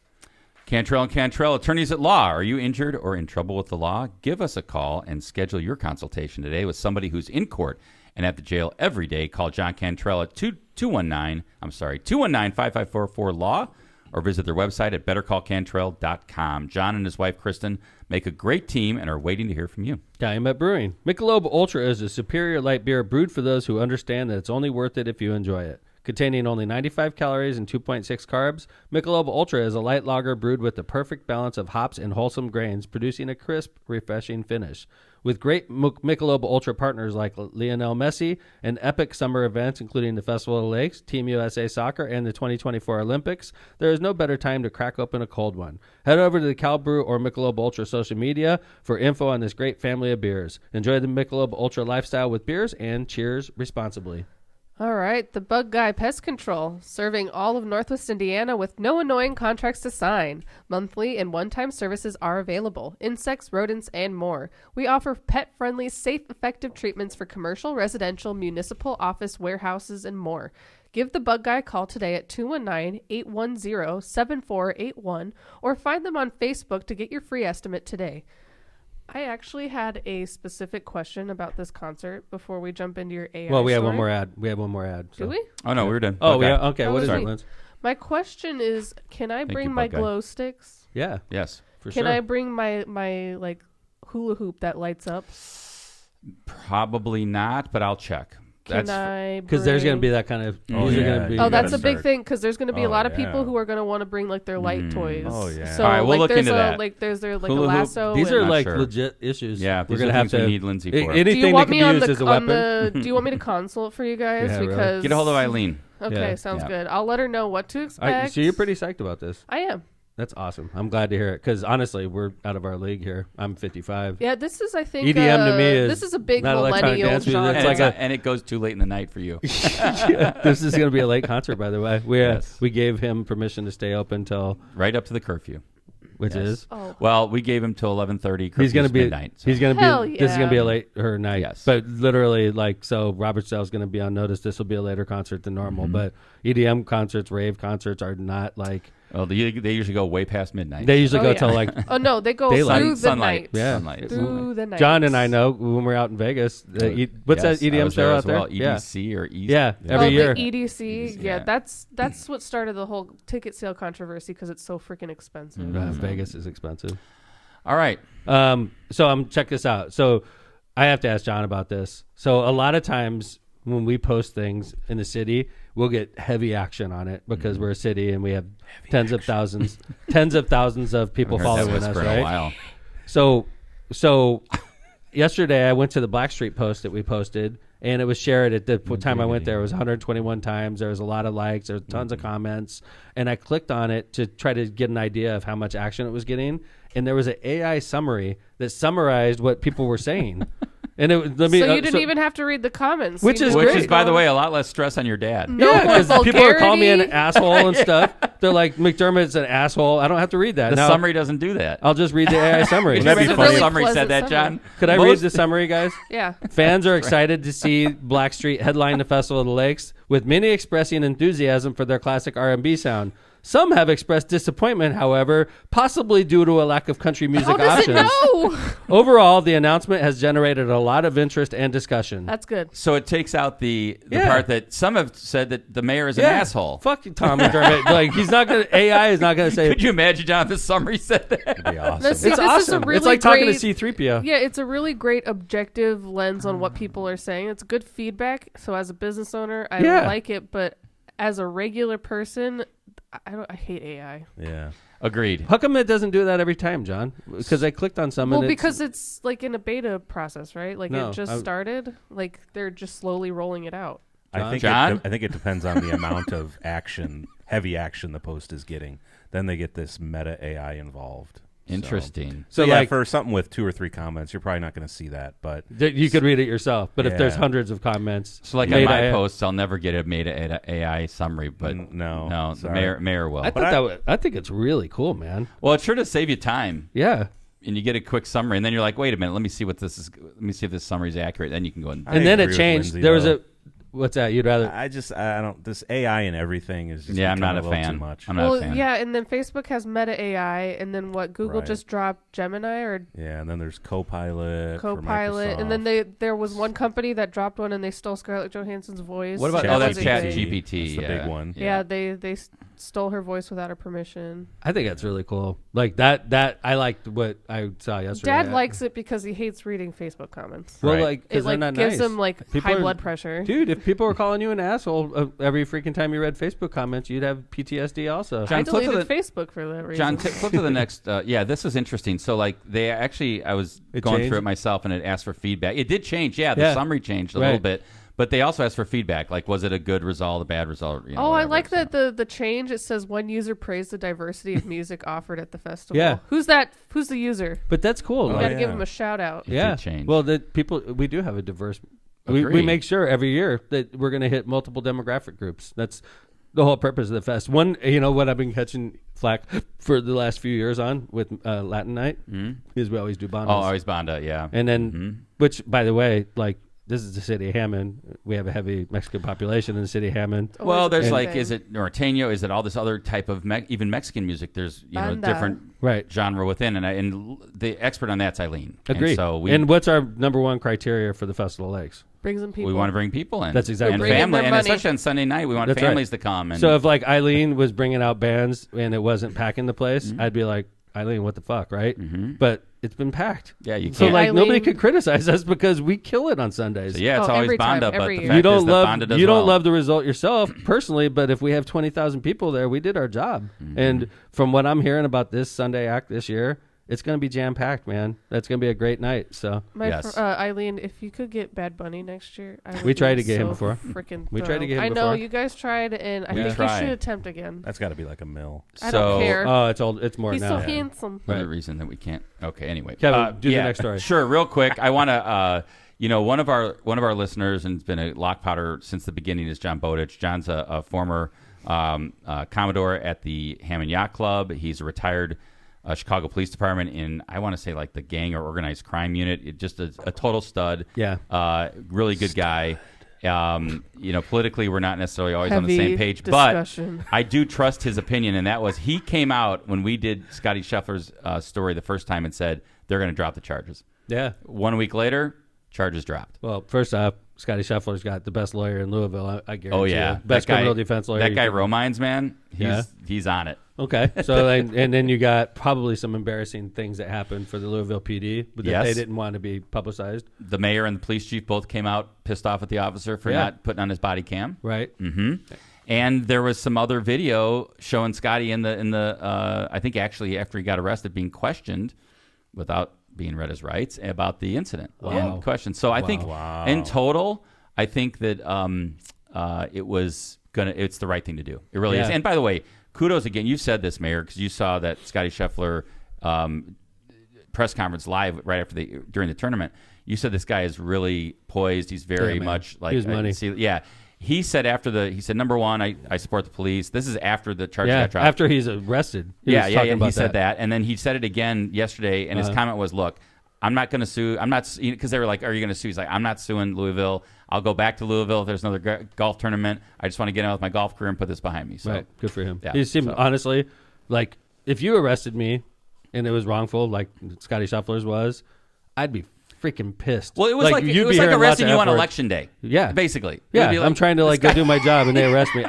Cantrell and Cantrell, attorneys at law. Are you injured or in trouble with the law? Give us a call and schedule your consultation today with somebody who's in court and at the jail every day. Call John Cantrell at 219-554-4law or visit their website at bettercallcantrell.com. John and his wife, Kristen, make a great team and are waiting to hear from you. Calumet Brewing. Michelob Ultra is a superior light beer brewed for those who understand that it's only worth it if you enjoy it. Containing only 95 calories and 2.6 carbs, Michelob Ultra is a light lager brewed with the perfect balance of hops and wholesome grains, producing a crisp, refreshing finish. With great Michelob Ultra partners like Lionel Messi and epic summer events, including the Festival of the Lakes, Team USA Soccer, and the 2024 Olympics, there is no better time to crack open a cold one. Head over to the Cal Brew or Michelob Ultra social media for info on this great family of beers. Enjoy the Michelob Ultra lifestyle with beers, and cheers responsibly. All right, the Bug Guy Pest Control, serving all of Northwest Indiana with no annoying contracts to sign. Monthly and one-time services are available. Insects, rodents, and more. We offer pet-friendly, safe, effective treatments for commercial, residential, municipal, office, warehouses, and more. Give the Bug Guy a call today at 219-810-7481 or find them on Facebook to get your free estimate today. I actually had a specific question about this concert before we jump into your AI Well, we have story. one more ad. So. Do we? Oh, no, we were done. Oh, Okay. yeah. Okay. That What was is it, me. Linz? My question is, can I Thank bring you, my Bug Guy. glow sticks? Yeah, Yes. for Can sure. I bring my like hula hoop that lights up? Probably not, but I'll check. because there's going to be that kind of. That's a big thing because there's going to be a lot of people who are going to want to bring like their light toys. Oh yeah. So all right, we'll look into that. There's a lasso. These are like sure. legit issues. Yeah, we're going to have to need Lindsay for. Anything do you want that me can on be used as a weapon. do you want me to consult for you guys? Yeah, really. Because Get a hold of Eileen. Okay, sounds good. I'll let her know what to expect. So you're pretty psyched about this. I am. That's awesome. I'm glad to hear it because honestly, we're out of our league here. I'm 55. Yeah, this is, I think, EDM to me is this is a big not electronic millennial dance music. genre. It's And it goes too late in the night for you. This is going to be a late concert, by the way. We gave him permission to stay open till right up to the curfew, which is well, we gave him till 11:30. He's going to be midnight. So. He's going to be. This is going to be a late night. Yes, but literally, like, so Robert Stell's going to be on notice. This will be a later concert than normal. But EDM concerts, rave concerts are not like. Oh, they usually go way past midnight. They usually go till like. Oh no, they go daylight. through the sunlight. night. Yeah, sunlight. Through the night. John and I know when we're out in Vegas. What's that EDM show out there? EDC or East. Yeah, every year. The EDC. Yeah, that's what started the whole ticket sale controversy because it's so freaking expensive. Vegas is expensive. All right. So check this out. So I have to ask John about this. So a lot of times when we post things in the city, we'll get heavy action on it because we're a city and we have tens of thousands of people following us, for right? a while. So yesterday I went to the Blackstreet post that we posted and it was shared at the time I went there. It was 121 times. There was a lot of likes. There was tons of comments. And I clicked on it to try to get an idea of how much action it was getting. And there was an AI summary that summarized what people were saying. And you didn't even have to read the comments. Which is, by the way, a lot less stress on your dad. Yeah, because people are calling me an asshole and stuff. They're like, McDermott's an asshole. I don't have to read that. The summary doesn't do that. I'll just read the AI summary. Wouldn't that be funny? Really Summary said that, John. Could I read the summary, guys? Yeah. Fans are excited to see Blackstreet headline the Festival of the Lakes, with many expressing enthusiasm for their classic R&B sound. Some have expressed disappointment, however, possibly due to a lack of country music options. Overall, the announcement has generated a lot of interest and discussion. That's good. So it takes out the part that some have said that the mayor is an asshole. Fuck you, Tom McDermott. Like, he's not going to, AI is not going to say. Could you imagine, John, if the summary said that? It'd be awesome. It's awesome. Really it's like talking to C-3PO. Yeah, it's a really great objective lens on what people are saying. It's good feedback. So as a business owner, I like it. But as a regular person, I hate AI. Yeah. Agreed. How come it doesn't do that every time, John? Because I clicked on some. Well, because it's like in a beta process, right? Like it just started. Like they're just slowly rolling it out. I think it depends on the amount of heavy action the post is getting. Then they get this meta AI involved. Interesting. So yeah, for something with 2 or 3 comments, you're probably not going to see that. But you could read it yourself. But if there's hundreds of comments, so like on my posts, I'll never get a meta AI summary. But no, the mayor will. I think it's really cool, man. Well, it sure does save you time. Yeah. And you get a quick summary, and then you're like, wait a minute, let me see what this is. Let me see if this summary is accurate. Then you can go and then it changed. There was a. What's that? You'd rather? I don't. This AI and everything is just I'm not a fan. Too much. I'm not a fan. Yeah, and then Facebook has Meta AI, and then Google just dropped Gemini and then there's Copilot, and then there was one company that dropped one, and they stole Scarlett Johansson's voice. What about that's ChatGPT? That's the big one. Yeah, they stole her voice without her permission. I think that's really cool. Like that I liked what I saw yesterday. Dad likes it because he hates reading Facebook comments. Well, because it not gives nice. him high blood pressure. Dude, if people were calling you an asshole every freaking time you read Facebook comments, you'd have PTSD also. I deleted Facebook for that reason. John, flip to the next. This is interesting. So they actually, I was going through it myself, and it asked for feedback. It did change. Yeah, the summary changed a little bit. But they also asked for feedback, like was it a good result, a bad result? I like that the change. It says one user praised the diversity of music offered at the festival. Yeah, who's that? Who's the user? But that's cool. You got to give him a shout out. Yeah, well, we do have a diverse. We make sure every year that we're going to hit multiple demographic groups. That's the whole purpose of the fest. One, what I've been catching flack for the last few years on with Latin Night is we always do bandas. Oh, always banda, yeah. And then, which by the way, this is the city of Hammond. We have a heavy Mexican population in the city of Hammond. Well, there's is it norteño? Is it all this other type of even Mexican music? There's different genre within, and the expert on that's Eileen. Agreed. And what's our number one criteria for the Festival of Lakes? Bring some people. We want to bring people in. That's exactly and right. family, and especially on Sunday night, we want families to come. And so if Eileen was bringing out bands and it wasn't packing the place, I'd be like, Eileen, what the fuck, right? But it's been packed. Yeah, you can't. So like nobody Eileen- could criticize us because we kill it on Sundays. So, yeah, it's Oh, always every time, Bonda, but every the year. fact You don't is that love Bonda does you don't well. love the result yourself personally, but if we have 20,000 people there, we did our job. And from what I'm hearing about this Sunday act this year, it's going to be jam packed, man. That's going to be a great night. So Yes. Eileen, if you could get Bad Bunny next year, I would We tried be to get him so before. Freaking We tried to get him I know before. you guys tried, and I We think tried. you should attempt again. That's got to be like a mill. I So, don't care. oh, it's old. It's more He's now. so handsome. Another reason that we can't. Okay, anyway. Kevin, do the next story. Sure, real quick. I want to, one of our listeners, and has been a lock powder since the beginning, is John Bowditch. John's a former Commodore at the Hammond Yacht Club. He's a retired Chicago Police Department in, I want to say, like the gang or organized crime unit. Just a total stud. Yeah. Really good guy. Politically, we're not necessarily always on the Heavy same page, discussion. but I do trust his opinion, and that was he came out when we did Scottie Scheffler's story the first time and said they're going to drop the charges. Yeah. 1 week later, charges dropped. Well, first off, Scottie Scheffler's got the best lawyer in Louisville. I guarantee. Oh yeah, you. Best That guy- criminal defense lawyer. That you guy can- Romines, man, Yeah. he's on it. Okay, so and then you got probably some embarrassing things that happened for the Louisville PD, but that Yes. they didn't want to be publicized, The mayor and the police chief both came out pissed off at the officer for Yeah. not putting on his body cam. right? And there was some other video showing Scotty in the I think actually after he got arrested being questioned without being read his rights about the incident and questioned. So I think in total, I think that it's the right thing to do. It really is. Yeah. And by the way, kudos again. You said this, Mayor, because you saw that Scottie Scheffler press conference live right after during the tournament. You said this guy is really poised. He's very Yeah, man. much like He was money. yeah. He said number one, I support the police. This is after the charges Yeah, got dropped. after he's arrested. He was talking about He said that, and then he said it again yesterday. And his comment was, "Look, I'm not going to sue. I'm not," because they were like, "Are you going to sue?" He's like, "I'm not suing Louisville. I'll go back to Louisville if there's another golf tournament. I just want to get on with my golf career and put this behind me." So Right, good for him. Yeah, He seemed so- honestly like if you arrested me and it was wrongful, like Scottie Scheffler's was, I'd be freaking pissed. Well, it was like you'd be arresting hearing lots of you on F-words. election day. Yeah. basically. It Yeah, would be like, I'm trying to this like guy- go do my job and they arrest me.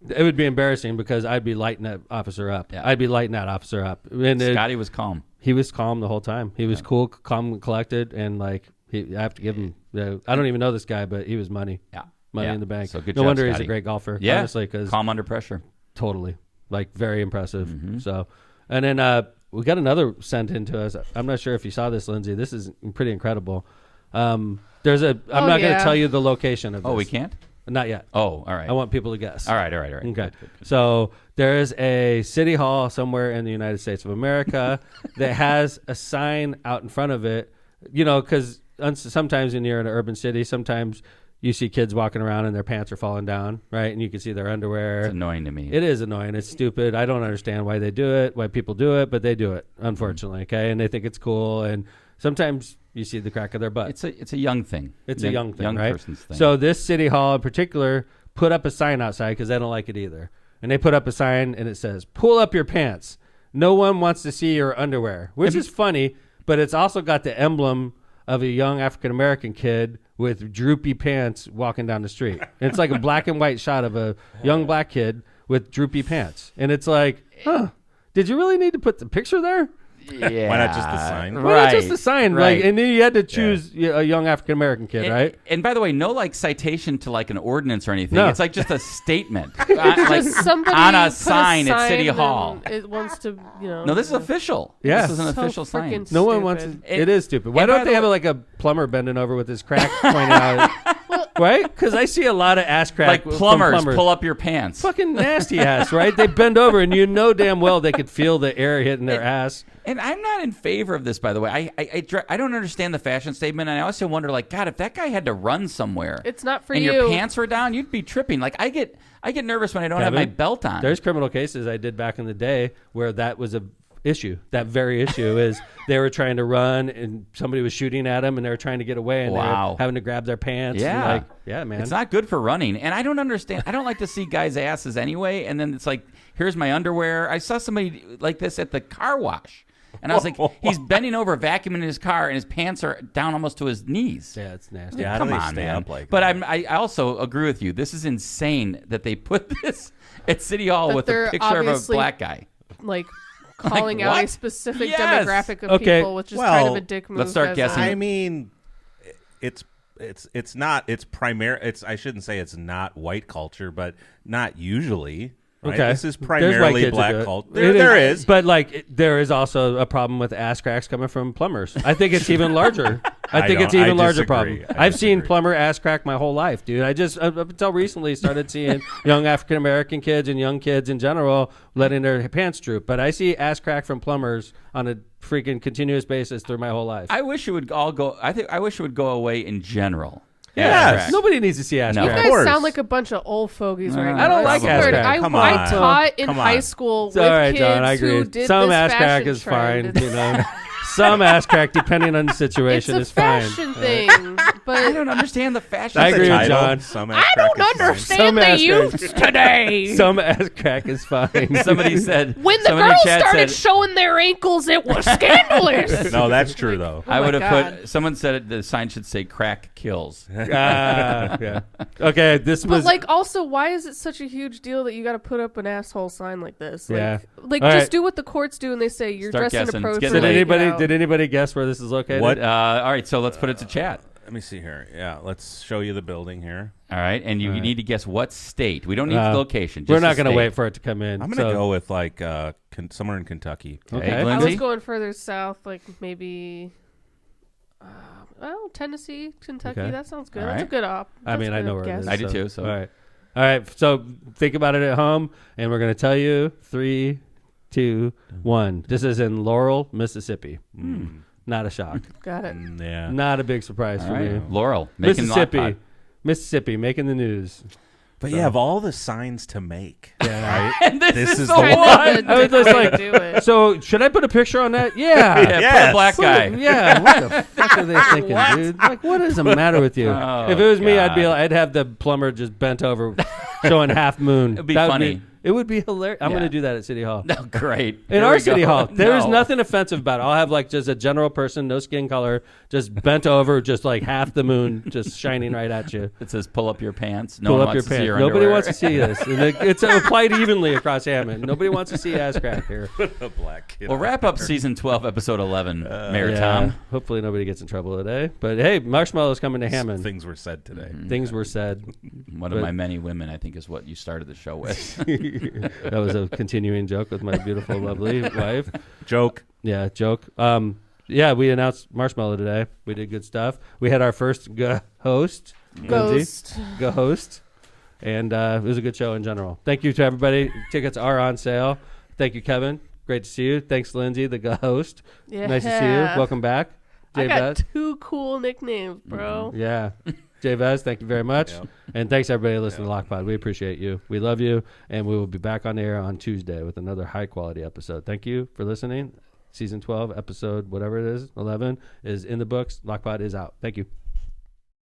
It would be embarrassing because I'd be lighting that officer up. Yeah. I'd be lighting that officer up. And Scotty was calm. he was calm the whole time. He was cool, calm, and collected, and like I have to give him. I don't even know this guy, but he was money. Yeah, Money Yeah. in the bank. So good no job, wonder he's Scotty. a great golfer. Yeah, honestly, because calm under pressure. totally, like very impressive. Mm-hmm. So, and then we got another sent in to us. I'm not sure if you saw this, Lindsay. This is pretty incredible. There's a. I'm not going to tell you the location of this. Oh, we can't. Not yet. Oh, all right. I want people to guess. All right. Okay. Good. So there is a city hall somewhere in the United States of America that has a sign out in front of it. You know, because sometimes when you're in an urban city, sometimes you see kids walking around and their pants are falling down, right? And you can see their underwear. It's annoying to me. It is annoying. It's stupid. I don't understand why they do it, why people do it, but they do it, unfortunately. Okay, and they think it's cool. And sometimes you see the crack of their butt. It's a young thing. It's a young thing, young right? person's thing. So this city hall in particular put up a sign outside because they don't like it either. And they put up a sign and it says, "Pull up your pants. No one wants to see your underwear," which is funny, but it's also got the emblem of a young African-American kid with droopy pants walking down the street. And it's like a black and white shot of a young black kid with droopy pants. And it's like, did you really need to put the picture there? yeah. Why not just the sign? Why not Right. just the sign? Right. Like, and then you had to choose a young African-American kid, right? And by the way, no like citation to like an ordinance or anything. No. It's like just a statement like Just somebody on a put sign at City and Hall. It wants to, No, this is official. Yeah. This is an So official sign. freaking No one stupid. wants it. And- It is stupid. Why and by don't they the have way- like a plumber bending over with his crack pointing out? Right? Because I see a lot of ass crack. Like from plumbers, pull up your pants. Fucking nasty ass, right? They bend over and you know damn well they could feel the air hitting their ass. And I'm not in favor of this, by the way. I don't understand the fashion statement, and I also wonder, like, God, if that guy had to run somewhere, It's not for and you. your pants were down, you'd be tripping. Like, I get nervous when I don't have my Kevin, belt on. There's criminal cases I did back in the day where that was a issue. That very issue is they were trying to run and somebody was shooting at them and they were trying to get away and they Wow. were having to grab their pants. Yeah. And like, yeah, man. It's not good for running. And I don't understand. I don't like to see guys' asses anyway. And then it's like, here's my underwear. I saw somebody like this at the car wash. And I was like, he's bending over, vacuuming his car, and his pants are down almost to his knees. Yeah, it's nasty. Yeah, how do Come they on, stay man. up like but that? I also agree with you. This is insane that they put this at City Hall But with a they're picture of a obviously- black guy. like calling out a what? specific Yes. demographic of Okay. people, which is Well, kind of a dick move. let's start as guessing. I mean, it's not. It's I shouldn't say it's not white culture, but not usually. Right? Okay. This is There's white primarily kids that do black it. culture. It There is. But like, there is also a problem with ass cracks coming from plumbers. I think it's even larger. I think it's even larger problem. I've seen plumber ass crack my whole life, dude. I just up until recently started seeing young African American kids and young kids in general letting their pants droop. But I see ass crack from plumbers on a freaking continuous basis through my whole life. I wish it would all go. I wish it would go away in general. Yes. Ass crack. Nobody needs to see ass No. You crack. guys course. sound like a bunch of old fogies right now. I don't like ass swear to- crack. Come I on. taught in Come high on. school with All right, kids John, I who agree. did Some this ass crack fashion is fine, trend. you know. Some ass crack, depending on the It's situation, a is fine. fashion thing, I but don't understand the fashion. I agree with Title, John. Some ass I crack don't is fine. understand Some the ass crack. youths today. Some ass crack is fine. Somebody said When the somebody in girls chat started said, showing their ankles, it was scandalous. No, that's true though. I Oh would my have God. put. Someone said it, the sign should say "crack kills." Yeah. Okay, this But was like, also, why is it such a huge deal that you got to put up an asshole sign like this? Like, Yeah. like All just right. do what the courts do, and they say you're Start dressing guessing. It's appropriately. getting late. Did anybody guess where this is located? What? All right, so let's put it to chat. Let me see here. Yeah, let's show you the building here. All right, and you All right. need to guess what state. We don't need the location. We're just not the going to state. wait for it to come in. I'm gonna so- go with like somewhere in Kentucky. Okay. I Lindsay? was going further south, like maybe, Tennessee, Kentucky. Okay. That sounds good. All That's a right. good op. I that's mean, a I good know where guess. it is. I do too, so- all right. So think about it at home, and we're going to tell you 3, 2, 1. This is in Laurel, Mississippi. Not a shock. Got it. Yeah. Not a big surprise All for right, me. Laurel, making Mississippi, Mississippi, making the news. But yeah, of all the signs to make, Yeah. And this, This is is the the one. Kind I was of the just dick way like- to do it. So should I put a picture on that? Yeah. Yeah, put a Yes. black guy. Yeah, what the fuck are they thinking, dude? Like, what is the matter with you? Oh, if it was me, God. I'd have the plumber just bent over, showing half moon. It'd be That would funny. It would be hilarious. I'm Yeah. going to do that at City Hall. No, great. In Here our we City go. Hall, there is No. nothing offensive about it. I'll have like just a general person, no skin color, just bent over, just like half the moon, just shining right at you. It says pull up your pants. No Pull one up your wants to see pants. your Nobody underwear. wants to see this. And it's applied evenly across Hammond. Nobody wants to see ass crack here. a black kid. We'll wrap up season 12, episode 11, Mayor Tom. Hopefully nobody gets in trouble today. But hey, Marshmello's coming to Hammond. Things were said today. Things were said. One of But- my many women, I think, is what you started the show with. That was a continuing joke with my beautiful, lovely wife. Joke. Yeah, joke. Yeah, we announced Marshmello today. We did good stuff. We had our first host, Lindsay. Ghost. Host. And it was a good show in general. Thank you to everybody. Tickets are on sale. Thank you, Kevin. Great to see you. Thanks, Lindsay, the host. Yeah. Nice to see you. Welcome back. I Jay got Vaz. 2 cool nicknames, bro. Yeah. Jay Vaz, thank you very much. Yep. And thanks, everybody, listening to Lockpod. We appreciate you. We love you. And we will be back on the air on Tuesday with another high-quality episode. Thank you for listening. Season 12, episode whatever it is, 11, is in the books. Lockpod is out. Thank you.